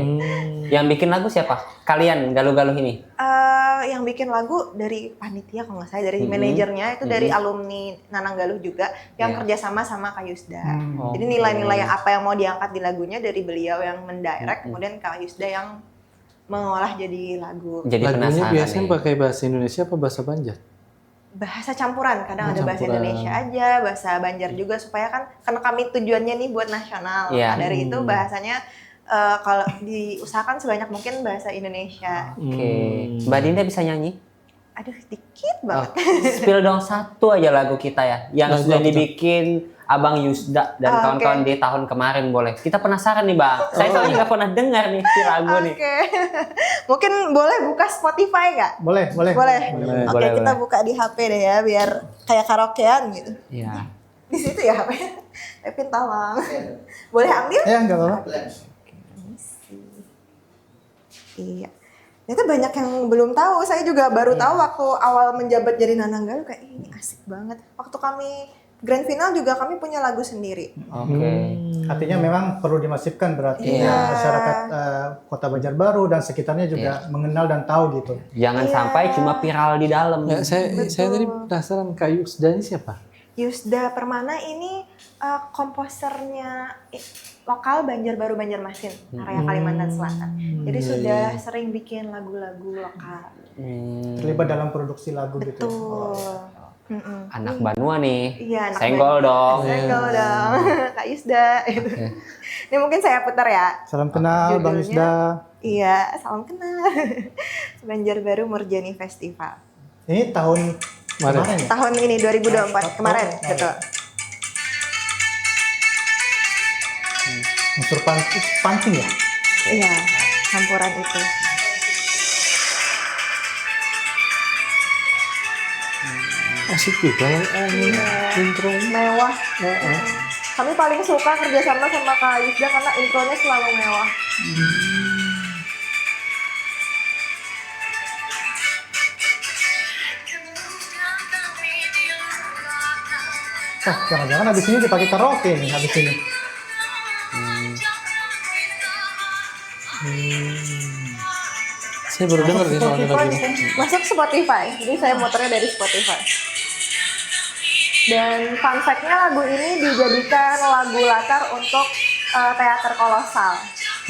Yang bikin lagu siapa? Kalian galuh-galuh ini? Yang bikin lagu dari panitia kalau nggak salah, dari manajernya itu dari alumni Nananggaluh juga yang kerjasama sama Kayusda. Jadi nilai-nilai apa yang mau diangkat di lagunya dari beliau yang mendirect, kemudian Kayusda yang mengolah jadi lagu. Jadi Lagunya penasaran biasanya nih. pakai bahasa Indonesia apa bahasa Banjar? Bahasa campuran, kadang ada bahasa Campuran. Indonesia aja, bahasa Banjar juga, supaya kan karena kami tujuannya nih buat nasional. Iya. Nah, dari itu bahasanya kalau diusahakan sebanyak mungkin bahasa Indonesia. Oke. Mbak Dinda bisa nyanyi? Aduh, dikit Oh, banget. spill dong satu aja lagu kita ya, yang Lagu sudah apa tuh? dibikin Abang Yusda dan kawan-kawan di tahun kemarin boleh. Kita penasaran nih Bang. Saya soalnya nggak pernah dengar nih si lagu nih. Oke. Mungkin boleh buka Spotify nggak? Boleh. Boleh. Oke, Boleh, kita boleh. buka di HP deh ya, biar kayak karaokean gitu. Iya. Di situ ya HP. Evin tolong. Boleh ambil? Ya nggak apa-apa. Iya. Ternyata banyak yang belum tahu. Saya juga baru tahu waktu awal menjabat jadi Nananggaluh, kayak ini asik banget. Waktu kami grand final juga kami punya lagu sendiri. Oke. Artinya memang perlu dimasifkan berarti Iya. masyarakat Kota Banjarbaru dan sekitarnya juga mengenal dan tahu gitu. Jangan sampai cuma viral di dalam. Ya, saya tadi penasaran Kayusda ini siapa? Yusda Permana ini komposernya lokal Banjarbaru Banjarmasin, area Kalimantan Selatan. Jadi sudah sering bikin lagu-lagu lokal. Terlibat dalam produksi lagu gitu. Betul. Anak Banua nih. Iya, anak Senggol Banua. dong. Senggol dong. Kak Yusda. Gitu. Ini mungkin saya putar ya. Salam kenal Bang Judulnya- Yusda. Iya, salam kenal. Banjarbaru Murjani Festival. Ini tahun Kemarin. ya? Tahun ini 2024 kemarin, Oh, betul. Unsur pancing ya? Iya, campuran itu. Asik juga intro. Mewah. Kami paling suka kerjasama sama Kak Yusda karena intronya selalu mewah. Oh, jangan-jangan habis ini dipakai karaoke nih habis ini. Saya baru dengar nih soalnya lagu ini. Masuk Spotify, jadi saya muternya dari Spotify. Dan fun fact-nya lagu ini dijadikan lagu latar untuk teater kolosal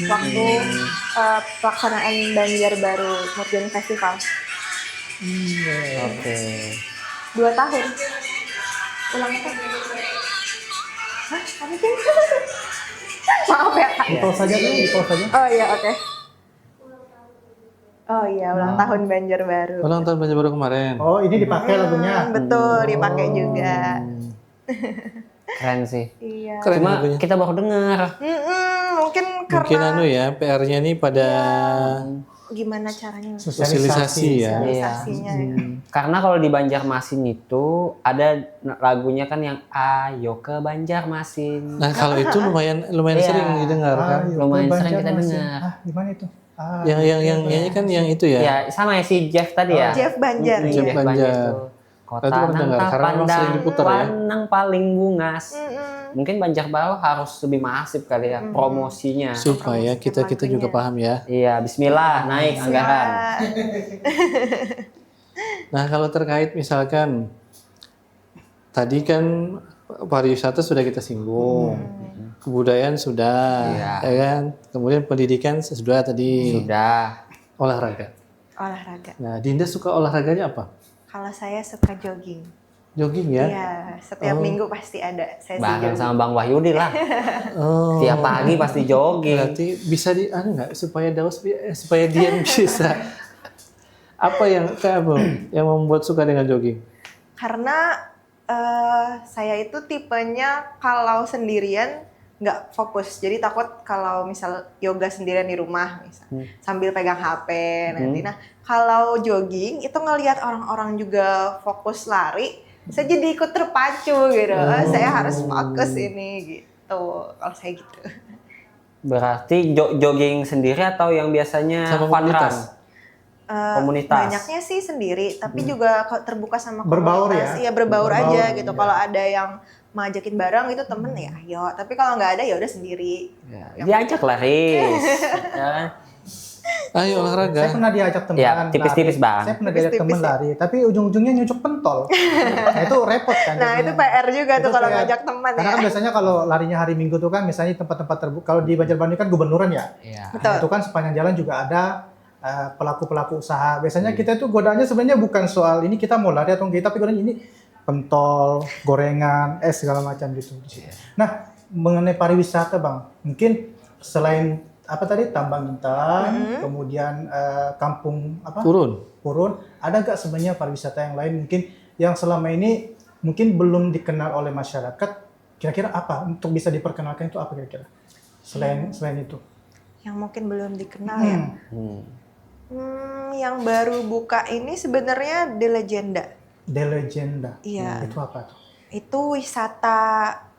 waktu pelaksanaan Banjarbaru Murjani Festival. Oke. 2 tahun. Ulang tahun. Hah? Apa sih? Maaf ya Kak. Di pause saja dulu, di pause saja. Oh iya, oke. Oh iya, ulang tahun Banjarbaru. Ulang tahun Banjarbaru kemarin. Oh, ini dipakai lagunya. Betul, dipakai juga. Keren sih. Iya. Keren Cuma lagunya. kita baru dengar. Mungkin Mungkin karena ya PR-nya nih pada gimana caranya sosialisasi ya. sosialisasinya ya. Karena kalau di Banjarmasin itu ada lagunya kan yang Ayo ke Banjarmasin. Nah kalau itu lumayan Iya. sering didengar kan. iya, Lumayan Banjar sering kita masih. dengar. Ah, gimana itu? Ah, Yang nyanyi kan yang itu ya. Ya sama ya si Jeff tadi ya. Jeff Banjar, Mm, iya. Jeff Banjar Banjar. itu. Kota Itu pernah dengar, nang karena memang sering diputar ya. Wanang paling bungas. Mungkin Banjarbaru harus lebih masif kali ya promosinya. Supaya kita juga paham ya. Iya, Bismillah naik anggaran. Nah kalau terkait misalkan tadi kan pariwisata sudah kita singgung, kebudayaan sudah, Iya. ya kan. Kemudian pendidikan sudah tadi, Sudah. olahraga. Olahraga. Nah Dinda suka olahraganya apa? Kalau saya suka jogging. Jogging ya? Iya, setiap minggu pasti ada sesi Bareng jogging. sama Bang Wahyudi lah. Oh. Tiap pagi pasti jogging. Berarti bisa nggak supaya supaya Dian bisa apa yang membuat suka dengan jogging? Karena saya itu tipenya kalau sendirian nggak fokus. Jadi takut kalau misal yoga sendirian di rumah misal, sambil pegang HP nanti. Nah, kalau jogging itu ngelihat orang-orang juga fokus lari, saya jadi ikut terpacu gitu. Saya harus fokus ini gitu. Kalau saya gitu. Berarti jogging sendiri atau yang biasanya Sama fun komunitas? run? Komunitas. Banyaknya sih sendiri, tapi juga terbuka sama Berbaur komunitas. ya? Iya, berbaur Berbaur, aja gitu. iya. Kalau ada yang ngajakin bareng itu temen ya, ayo. Tapi kalau nggak ada ya udah sendiri. Ya, diajak lah Riz. Ya kan? Ayo olahraga. Saya pernah diajak teman Ya, tipis-tipis, lari. Bang. Saya pernah diajak Tipis-tipis teman ya. lari, tapi ujung-ujungnya nyucuk pentol. Nah, itu repot kan. Nah, itu jadinya. PR juga tuh Itu kalau PR. ngajak teman Karena ya. kan biasanya kalau larinya hari Minggu tuh kan misalnya di tempat-tempat terbuka. Kalau di Banjarbaru kan gubernuran ya. Iya. Betul. Itu kan sepanjang jalan juga ada pelaku-pelaku usaha. Biasanya kita tuh godaannya sebenarnya bukan soal ini kita mau lari atau enggak, tapi godaannya ini pentol, gorengan, es segala macam gitu. Nah, mengenai pariwisata Bang, mungkin selain apa tadi tambang intan, kemudian kampung apa? Purun, ada nggak sebenarnya pariwisata yang lain mungkin yang selama ini mungkin belum dikenal oleh masyarakat? Kira-kira apa untuk bisa diperkenalkan itu apa kira-kira? Selain itu. Yang mungkin belum dikenal ya. Yang baru buka ini sebenarnya The Legenda. The Legenda. Iya. Itu apa tuh? Itu wisata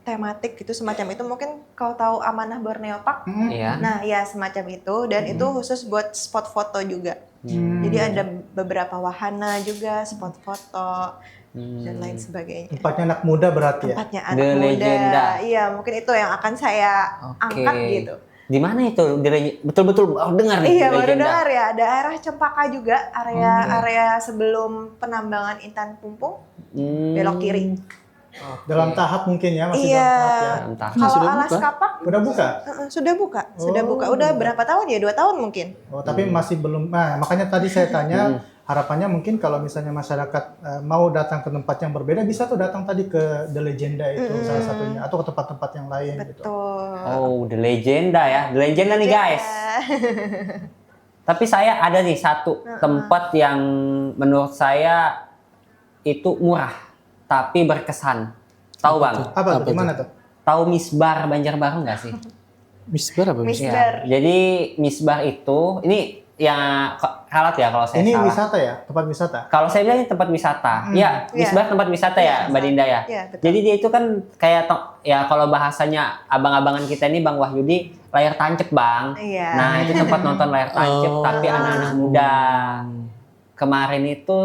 tematik gitu semacam itu, mungkin kau tahu Amanah Borneo Park. Iya. Nah, ya semacam itu, dan itu khusus buat spot foto juga. Jadi ada beberapa wahana juga, spot foto dan lain sebagainya. Tempatnya anak muda berarti ya? Tempatnya The anak muda. Legenda. Iya, mungkin itu yang akan saya angkat gitu. Di mana itu? Betul-betul baru dengar nih. Iya, The baru Legenda. dengar ya. Daerah Cempaka juga, area sebelum penambangan intan pumpung, belok kiri. Dalam tahap mungkin ya, masih Iya. dalam tahap ya. Entah. Kalau sudah Alas buka? Kapak Udah buka? sudah buka, sudah buka. Udah berapa tahun ya? 2 tahun mungkin. Oh, tapi masih belum. Nah, makanya tadi saya tanya, harapannya mungkin kalau misalnya masyarakat mau datang ke tempat yang berbeda, bisa tuh datang tadi ke The Legenda itu salah satunya, atau ke tempat-tempat yang lain gitu. Betul. Oh, The Legenda ya. The Legenda nih guys. Tapi saya ada nih satu tempat yang menurut saya itu murah tapi berkesan. Tahu Bang? Apa tuh? Apa Gimana tuh? Tahu misbar Banjarbaru nggak sih? Misbar apa? Mis- Misbar? Misbar. Ya, jadi misbar itu ini yang ralat ya kalau saya Ini salah. wisata ya, tempat wisata. Kalau saya bilang ini tempat wisata. Ya, Iya. misbar tempat wisata ya, Iya, Mbak Dinda ya. Iya, betul. Jadi dia itu kan kayak ya kalau bahasanya abang-abangan kita ini Bang Wahyudi layar tancep Bang. Iya. Nah itu tempat nonton layar tancep Oh. tapi anak-anak muda. Kemarin itu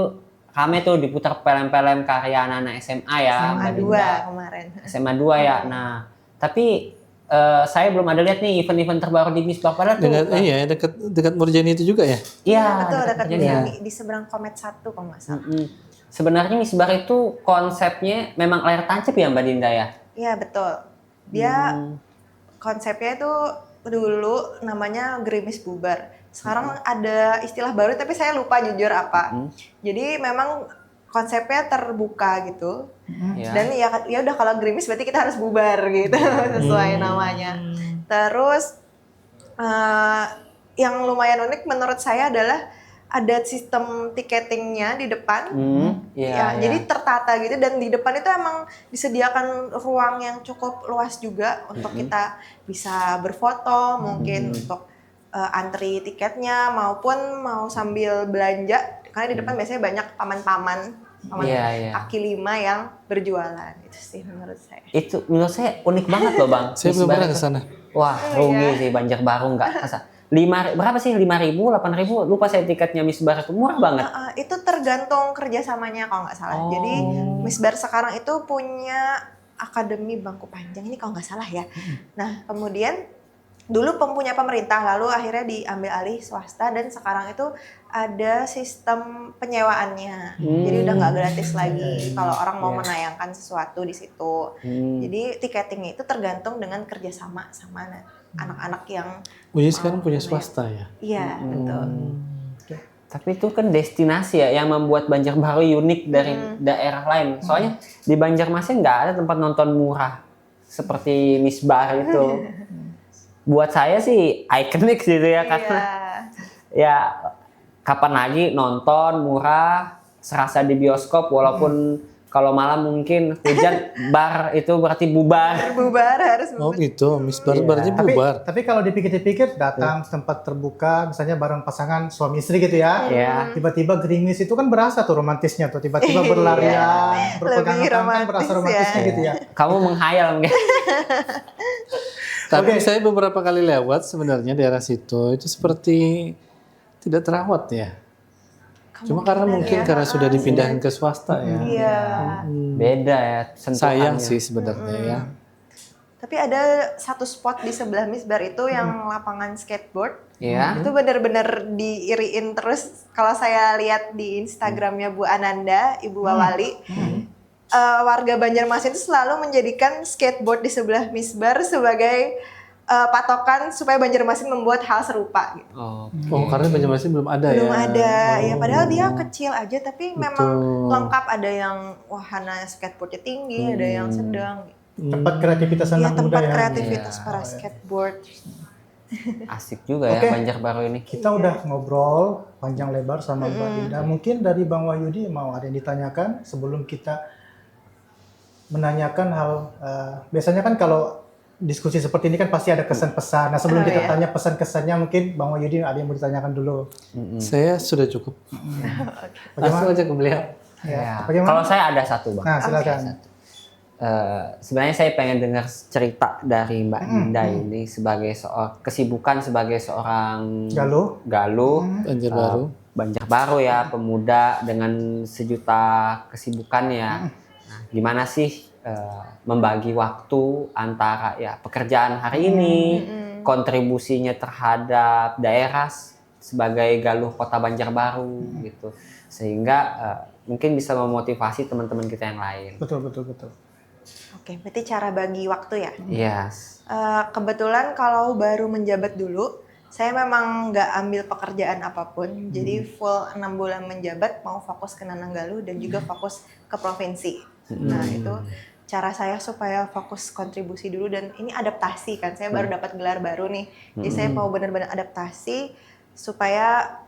kami tuh diputar film-film karya anak-anak SMA ya. SMA Mbak 2 Dinda. kemarin. SMA 2 ya. Nah tapi saya belum ada lihat nih event-event terbaru di Misbah padahal tuh. Iya, dekat Murjani itu juga ya. Iya, Betul, dekat jadi ya. di seberang Komet 1 kalau nggak salah. Sebenarnya Misbah itu konsepnya memang layar tancap ya Mbak Dinda ya? Iya, betul. Dia konsepnya itu dulu namanya Gerimis Bubar. Sekarang ada istilah baru tapi saya lupa jujur apa. Jadi memang konsepnya terbuka gitu. Ya. Dan ya udah kalau gerimis berarti kita harus bubar gitu sesuai namanya. Terus yang lumayan unik menurut saya adalah ada sistem tiketingnya di depan. Ya, jadi tertata gitu dan di depan itu emang disediakan ruang yang cukup luas juga untuk kita bisa berfoto, mungkin untuk antri tiketnya maupun mau sambil belanja karena di depan biasanya banyak paman-paman kaki lima yang berjualan. Itu sih menurut saya. Itu menurut saya unik banget loh Bang. Saya belum Misbah pernah itu. ke sana. Wah rugi sih Banjarbaru nggak kesana. Berapa sih? 5.000, 8.000? Lupa saya tiketnya Misbah itu murah banget. Itu tergantung kerjasamanya kalau nggak salah. Jadi Misbar sekarang itu punya Akademi Bangku Panjang ini kalau nggak salah ya. Nah kemudian dulu punya pemerintah lalu akhirnya diambil alih swasta dan sekarang itu ada sistem penyewaannya. Jadi udah nggak gratis lagi kalau orang mau menayangkan sesuatu di situ. Jadi tiketingnya itu tergantung dengan kerjasama sama anak-anak yang Jadi sekarang punya swasta ya? iya betul. Tapi itu kan destinasi ya yang membuat Banjarbaru unik dari daerah lain. Soalnya di Banjarmasin nggak ada tempat nonton murah seperti Misbah itu. Buat saya sih ikonik gitu ya karena ya kapan lagi nonton murah serasa di bioskop walaupun kalau malam mungkin hujan bar itu berarti bubar. Bubar harus Oh gitu, Misbar berarti bubar. Tapi kalau dipikir-pikir datang tempat terbuka, misalnya bareng pasangan suami istri gitu ya, tiba-tiba gerimis itu kan berasa tuh romantisnya tuh, tiba-tiba berlarian, berpegangan tangan, berasa romantisnya gitu ya. Kamu menghayal enggak? Tapi saya beberapa kali lewat sebenarnya daerah situ itu seperti tidak terawat ya. Cuma karena mungkin karena sudah dipindahkan ke swasta ya. Iya. Beda ya sentuhannya. Sayang sih sebenarnya ya. Tapi ada satu spot di sebelah Misbar itu yang lapangan skateboard. Iya. Itu benar-benar diiriin terus. Kalau saya lihat di Instagramnya Bu Ananda, Ibu Wawali, warga Banjarmasin itu selalu menjadikan skateboard di sebelah Misbar sebagai patokan supaya Banjarmasin membuat hal serupa. Gitu. Oh karena Banjarmasin belum ada ya? Belum ada, ya padahal dia kecil aja tapi memang lengkap. Ada yang wahana skateboardnya tinggi, ada yang sedang. Tempat kreativitas Iya, anak muda tempat ya. kreativitas para skateboard. Asik juga ya Banjarbaru ini. Kita udah ngobrol panjang lebar sama Mbak Dinda. Mungkin dari Bang Wahyudi mau ada yang ditanyakan sebelum kita menanyakan hal. Biasanya kan kalau diskusi seperti ini kan pasti ada kesan-pesan. Nah sebelum kita tanya pesan-kesannya mungkin Bang Wahyudi ada yang mau ditanyakan dulu. Saya sudah cukup. Langsung aja ke beliau. Ya. Bagaimana? Kalau saya ada satu Bang. Nah silakan. Sebenarnya saya pengen dengar cerita dari Mbak Dinda ini sebagai kesibukan sebagai seorang galuh Banjarbaru. Banjarbaru ya, pemuda dengan sejuta kesibukannya. Nah, gimana sih membagi waktu antara ya pekerjaan hari ini, kontribusinya terhadap daerah sebagai galuh Kota Banjarbaru gitu. Sehingga mungkin bisa memotivasi teman-teman kita yang lain. Betul. Oke, berarti cara bagi waktu ya? Yes. Kebetulan kalau baru menjabat dulu, saya memang nggak ambil pekerjaan apapun. Jadi full 6 bulan menjabat, mau fokus ke Nananggaluh dan juga fokus ke provinsi. Nah itu cara saya supaya fokus kontribusi dulu dan ini adaptasi kan. Saya baru dapat gelar baru nih. Jadi saya mau benar-benar adaptasi supaya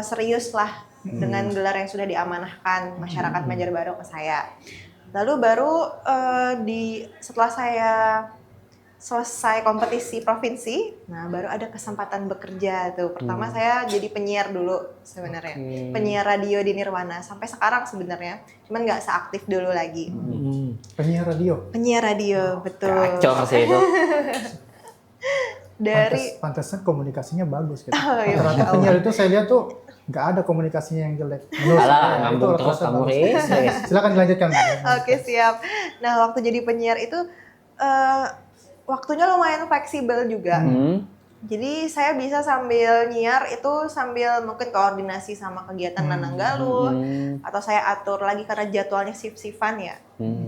serius lah dengan gelar yang sudah diamanahkan masyarakat Banjarbaru ke saya. Lalu baru setelah saya selesai kompetisi provinsi, nah baru ada kesempatan bekerja tuh. Pertama saya jadi penyiar dulu sebenarnya, penyiar radio di Nirwana sampai sekarang sebenarnya, cuman nggak seaktif dulu lagi. Penyiar radio. Penyiar radio, betul. Kacau sih itu. Dari Pantesan komunikasinya bagus gitu. Oh, iya, Rata-rata Masya Allah. penyiar itu saya lihat tuh nggak ada komunikasinya yang jelek. Alah, Itu ngambung terus rata-rata kamu bagus. Riz. Silakan dilanjutkan. Mbak. Oke, siap. Nah, waktu jadi penyiar itu waktunya lumayan fleksibel juga. Jadi saya bisa sambil nyiar itu sambil mungkin koordinasi sama kegiatan Nananggaluh atau saya atur lagi karena jadwalnya shift-shiftan ya.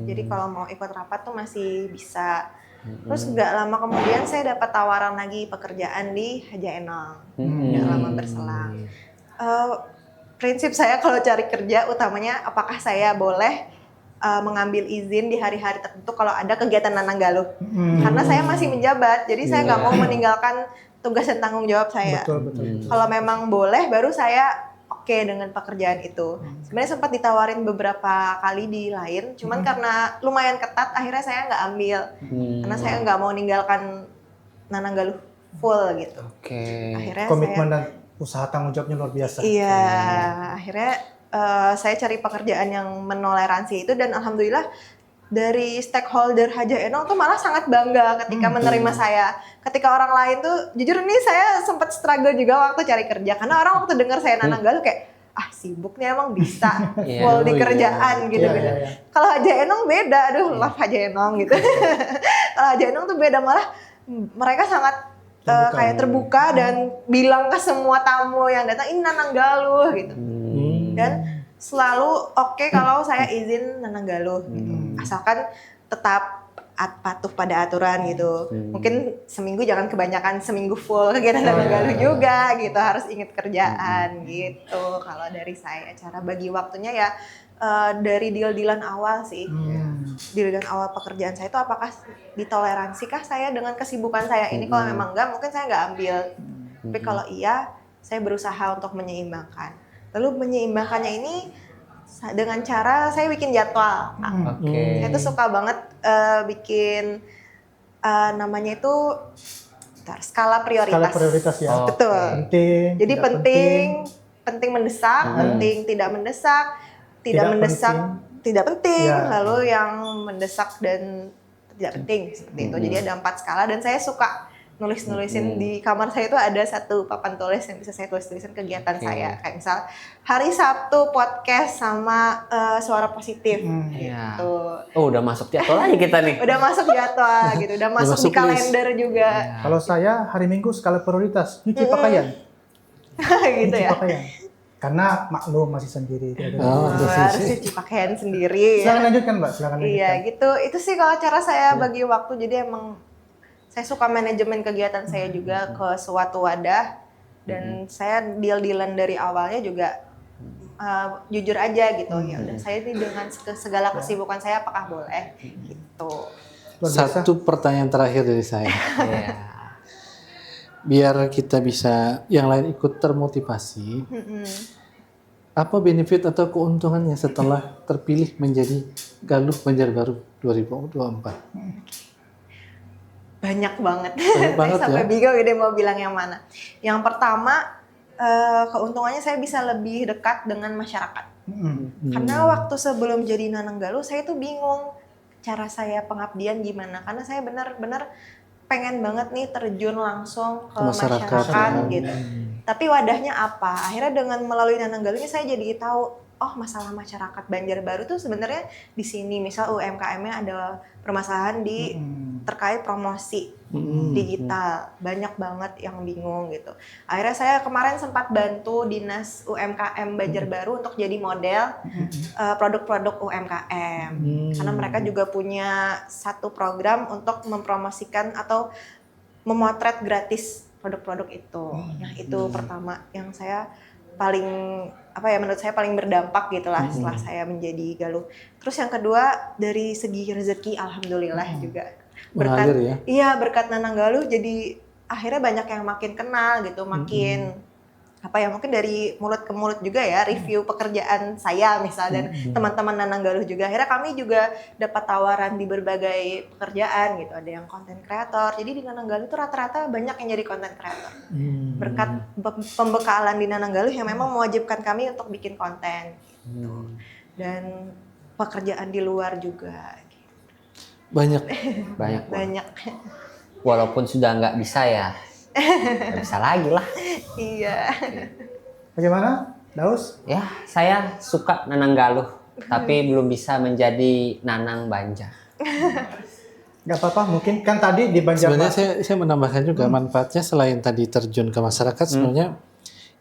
Jadi kalau mau ikut rapat tuh masih bisa. Terus nggak lama kemudian saya dapat tawaran lagi pekerjaan di Haja Enong. Nggak lama berselang. Prinsip saya kalau cari kerja utamanya apakah saya boleh mengambil izin di hari-hari tertentu kalau ada kegiatan Nananggaluh. Karena saya masih menjabat, jadi saya nggak mau meninggalkan tugas dan tanggung jawab saya. Betul. Kalau memang boleh, baru saya oke dengan pekerjaan itu. Sebenarnya sempat ditawarin beberapa kali di lain, cuman karena lumayan ketat, akhirnya saya nggak ambil. Karena saya nggak mau meninggalkan Nananggaluh full gitu. Oke. Akhirnya Komitmen dan usaha tanggung jawabnya luar biasa. Iya, akhirnya saya cari pekerjaan yang menoleransi itu dan alhamdulillah dari stakeholder Haja Enong tuh malah sangat bangga ketika menerima saya. Ketika orang lain tuh, jujur ini saya sempat struggle juga waktu cari kerja karena orang waktu dengar saya Nananggaluh kayak sibuk nih emang bisa full di kerjaan gitu-gitu. Kalau Haja Enong beda, love Haja Enong gitu. Kalau Haja Enong tuh beda malah mereka sangat kayak terbuka dan bilang ke semua tamu yang datang ini Nananggaluh gitu. Dan selalu oke kalau saya izin Nananggaluh gitu. Asalkan tetap patuh pada aturan gitu. Mungkin seminggu jangan kebanyakan, seminggu full kegiatan Nananggaluh juga gitu. Harus ingat kerjaan gitu. Kalau dari saya cara bagi waktunya ya dari deal-dealan awal sih. Deal-dealan awal pekerjaan saya itu apakah ditoleransikah saya dengan kesibukan saya ini? Kalau memang enggak, mungkin saya nggak ambil. Tapi kalau iya, saya berusaha untuk menyeimbangkan. Lalu menyeimbangkannya ini dengan cara saya bikin jadwal. Saya tuh suka banget bikin namanya itu skala prioritas. Skala prioritas ya. Betul. Penting. Jadi penting mendesak, penting tidak mendesak, tidak mendesak, tidak penting. Lalu yang mendesak dan tidak penting seperti itu. Jadi ada 4 skala dan saya suka nulis-nulisin di kamar saya itu ada satu papan tulis yang bisa saya tulis-tulisin kegiatan saya. Kayak misal hari Sabtu podcast sama suara positif gitu. Oh, udah masuk jadwal aja kita nih. Udah masuk jadwal gitu, udah masuk di kalender juga. Kalau saya hari Minggu skala prioritas nyuci pakaian. Gitu ya. Nyuci pakaian. Karena maklum masih sendiri. Harus cuci pakaian sendiri. Silakan lanjutkan, Mbak. Silakan lanjutkan. Iya, gitu. Itu sih kalau cara saya bagi waktu. Jadi emang saya suka manajemen kegiatan saya juga ke suatu wadah dan saya deal-dealan dari awalnya juga jujur aja gitu. Ya udah saya ini dengan segala kesibukan saya apakah boleh gitu. Satu pertanyaan terakhir dari saya. Biar kita bisa yang lain ikut termotivasi. Apa benefit atau keuntungannya setelah terpilih menjadi Galuh Banjarbaru 2024? Banyak banget. ya. Sampai bingung ini mau bilang yang mana. Yang pertama, keuntungannya saya bisa lebih dekat dengan masyarakat. Karena waktu sebelum jadi Nananggaluh, saya tuh bingung cara saya pengabdian gimana. Karena saya benar-benar pengen banget nih terjun langsung ke masyarakat gitu. Tapi wadahnya apa? Akhirnya dengan melalui Nananggaluh ini saya jadi tahu, oh masalah masyarakat Banjarbaru tuh sebenarnya di sini. Misal UMKM-nya ada permasalahan di terkait promosi digital. Banyak banget yang bingung gitu. Akhirnya saya kemarin sempat bantu Dinas UMKM Banjarbaru untuk jadi model produk-produk UMKM. Karena mereka juga punya satu program untuk mempromosikan atau memotret gratis produk-produk itu. Nah, itu pertama yang saya paling menurut saya paling berdampak gitulah setelah saya menjadi Galuh. Terus yang kedua dari segi rezeki alhamdulillah juga berkat berkat Nananggaluh jadi akhirnya banyak yang makin kenal gitu, makin apa ya, mungkin dari mulut ke mulut juga ya, review pekerjaan saya misal dan teman-teman Nananggaluh juga. Akhirnya kami juga dapat tawaran di berbagai pekerjaan gitu. Ada yang content creator. Jadi di Nananggaluh tuh rata-rata banyak yang jadi content creator. Berkat pembekalan di Nananggaluh yang memang mewajibkan kami untuk bikin konten gitu. Dan pekerjaan di luar juga. Banyak. Banyak. Walaupun sudah nggak bisa ya, nggak bisa lagi lah. Iya. Bagaimana, Daus? Ya, saya suka Nananggaluh, tapi belum bisa menjadi Nanang Banjar. Gak apa-apa, mungkin kan tadi di Sebenarnya Banjarmasin. saya menambahkan juga manfaatnya selain tadi terjun ke masyarakat, sebenarnya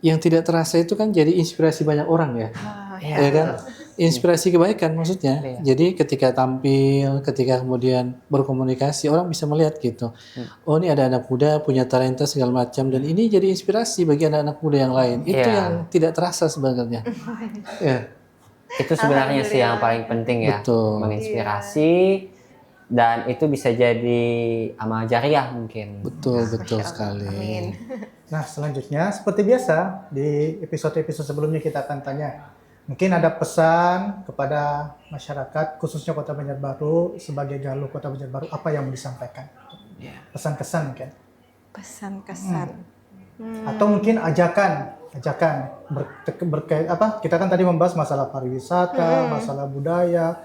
yang tidak terasa itu kan jadi inspirasi banyak orang ya. Ya kan? Inspirasi kebaikan maksudnya. Jadi ketika tampil, ketika kemudian berkomunikasi, orang bisa melihat gitu. Oh, ini ada anak muda punya talenta segala macam, dan ini jadi inspirasi bagi anak-anak muda yang lain. Itu yang tidak terasa sebenarnya. Ya. Itu sebenarnya sih yang paling penting ya. Betul. Menginspirasi, dan itu bisa jadi amal jariah mungkin. Betul sekali. Amin. Nah, selanjutnya seperti biasa di episode-episode sebelumnya kita akan tanya. Mungkin ada pesan kepada masyarakat, khususnya Kota Banjarbaru, sebagai Galuh Kota Banjarbaru, apa yang mau disampaikan? Pesan-kesan mungkin. Pesan-kesan. Atau mungkin ajakan berkait apa? Kita kan tadi membahas masalah pariwisata, masalah budaya,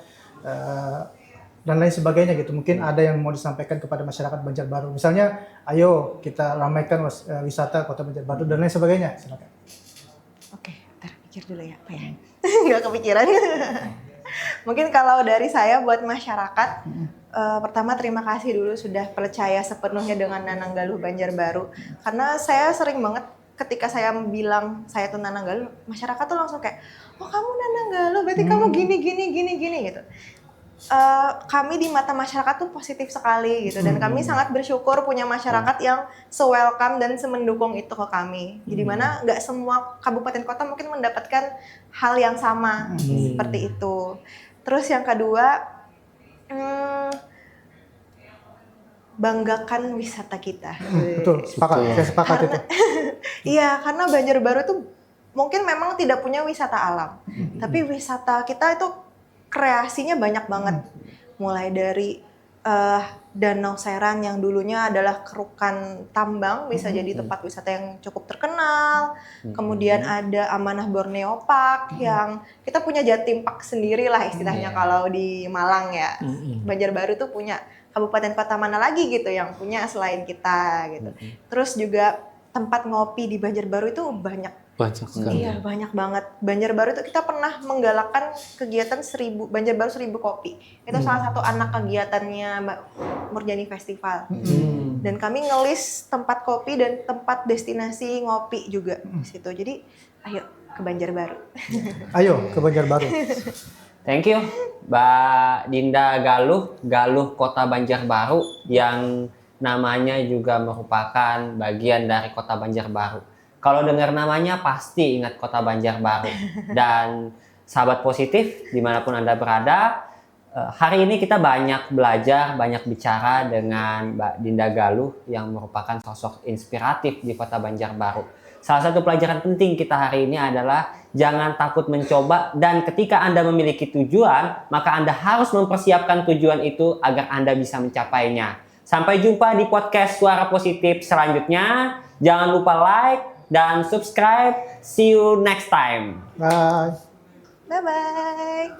dan lain sebagainya gitu. Mungkin ada yang mau disampaikan kepada masyarakat Banjarbaru. Misalnya, ayo kita ramaikan wisata Kota Banjarbaru dan lain sebagainya. Silakan. Oke, ntar pikir dulu ya, apa ya? Nggak kepikiran. Mungkin kalau dari saya buat masyarakat, pertama terima kasih dulu sudah percaya sepenuhnya dengan Nananggaluh Banjarbaru. Karena saya sering banget ketika saya bilang saya tuh Nananggaluh, masyarakat tuh langsung kayak, oh kamu Nananggaluh, berarti kamu gini gitu. Kami di mata masyarakat tuh positif sekali gitu, dan kami sangat bersyukur punya masyarakat yang se-welcome dan semendukung itu ke kami. Jadi mana nggak semua kabupaten kota mungkin mendapatkan hal yang sama seperti itu. Terus yang kedua, banggakan wisata kita. Betul, saya sepakat itu. Iya, karena Banjarbaru tuh mungkin memang tidak punya wisata alam, tapi wisata kita itu kreasinya banyak banget. Mulai dari Danau Seran yang dulunya adalah kerukan tambang, bisa jadi tempat wisata yang cukup terkenal. Kemudian ada Amanah Borneo Park yang kita punya Jatim Park sendiri lah istilahnya kalau di Malang ya. Banjarbaru tuh punya kabupaten kota mana lagi gitu yang punya selain kita gitu. Terus juga tempat ngopi di Banjarbaru itu banyak. Banyak sekali. Iya, banyak banget. Banjarbaru itu kita pernah menggalakkan kegiatan Banjarbaru 1000 kopi. Itu salah satu anak kegiatannya Mbak Murjani Festival. Dan kami ngelis tempat kopi dan tempat destinasi ngopi juga di situ. Jadi, ayo ke Banjarbaru. Ayo ke Banjarbaru. Thank you, Mbak Dinda Galuh Kota Banjarbaru yang namanya juga merupakan bagian dari Kota Banjarbaru. Kalau dengar namanya pasti ingat Kota Banjarbaru. Dan sahabat positif dimanapun Anda berada, hari ini kita banyak belajar, banyak bicara dengan Mbak Dinda Galuh yang merupakan sosok inspiratif di Kota Banjarbaru. Salah satu pelajaran penting kita hari ini adalah jangan takut mencoba, dan ketika Anda memiliki tujuan, maka Anda harus mempersiapkan tujuan itu agar Anda bisa mencapainya. Sampai jumpa di podcast Suara Positif selanjutnya. Jangan lupa like dan subscribe. See you next time. Bye. Bye-bye.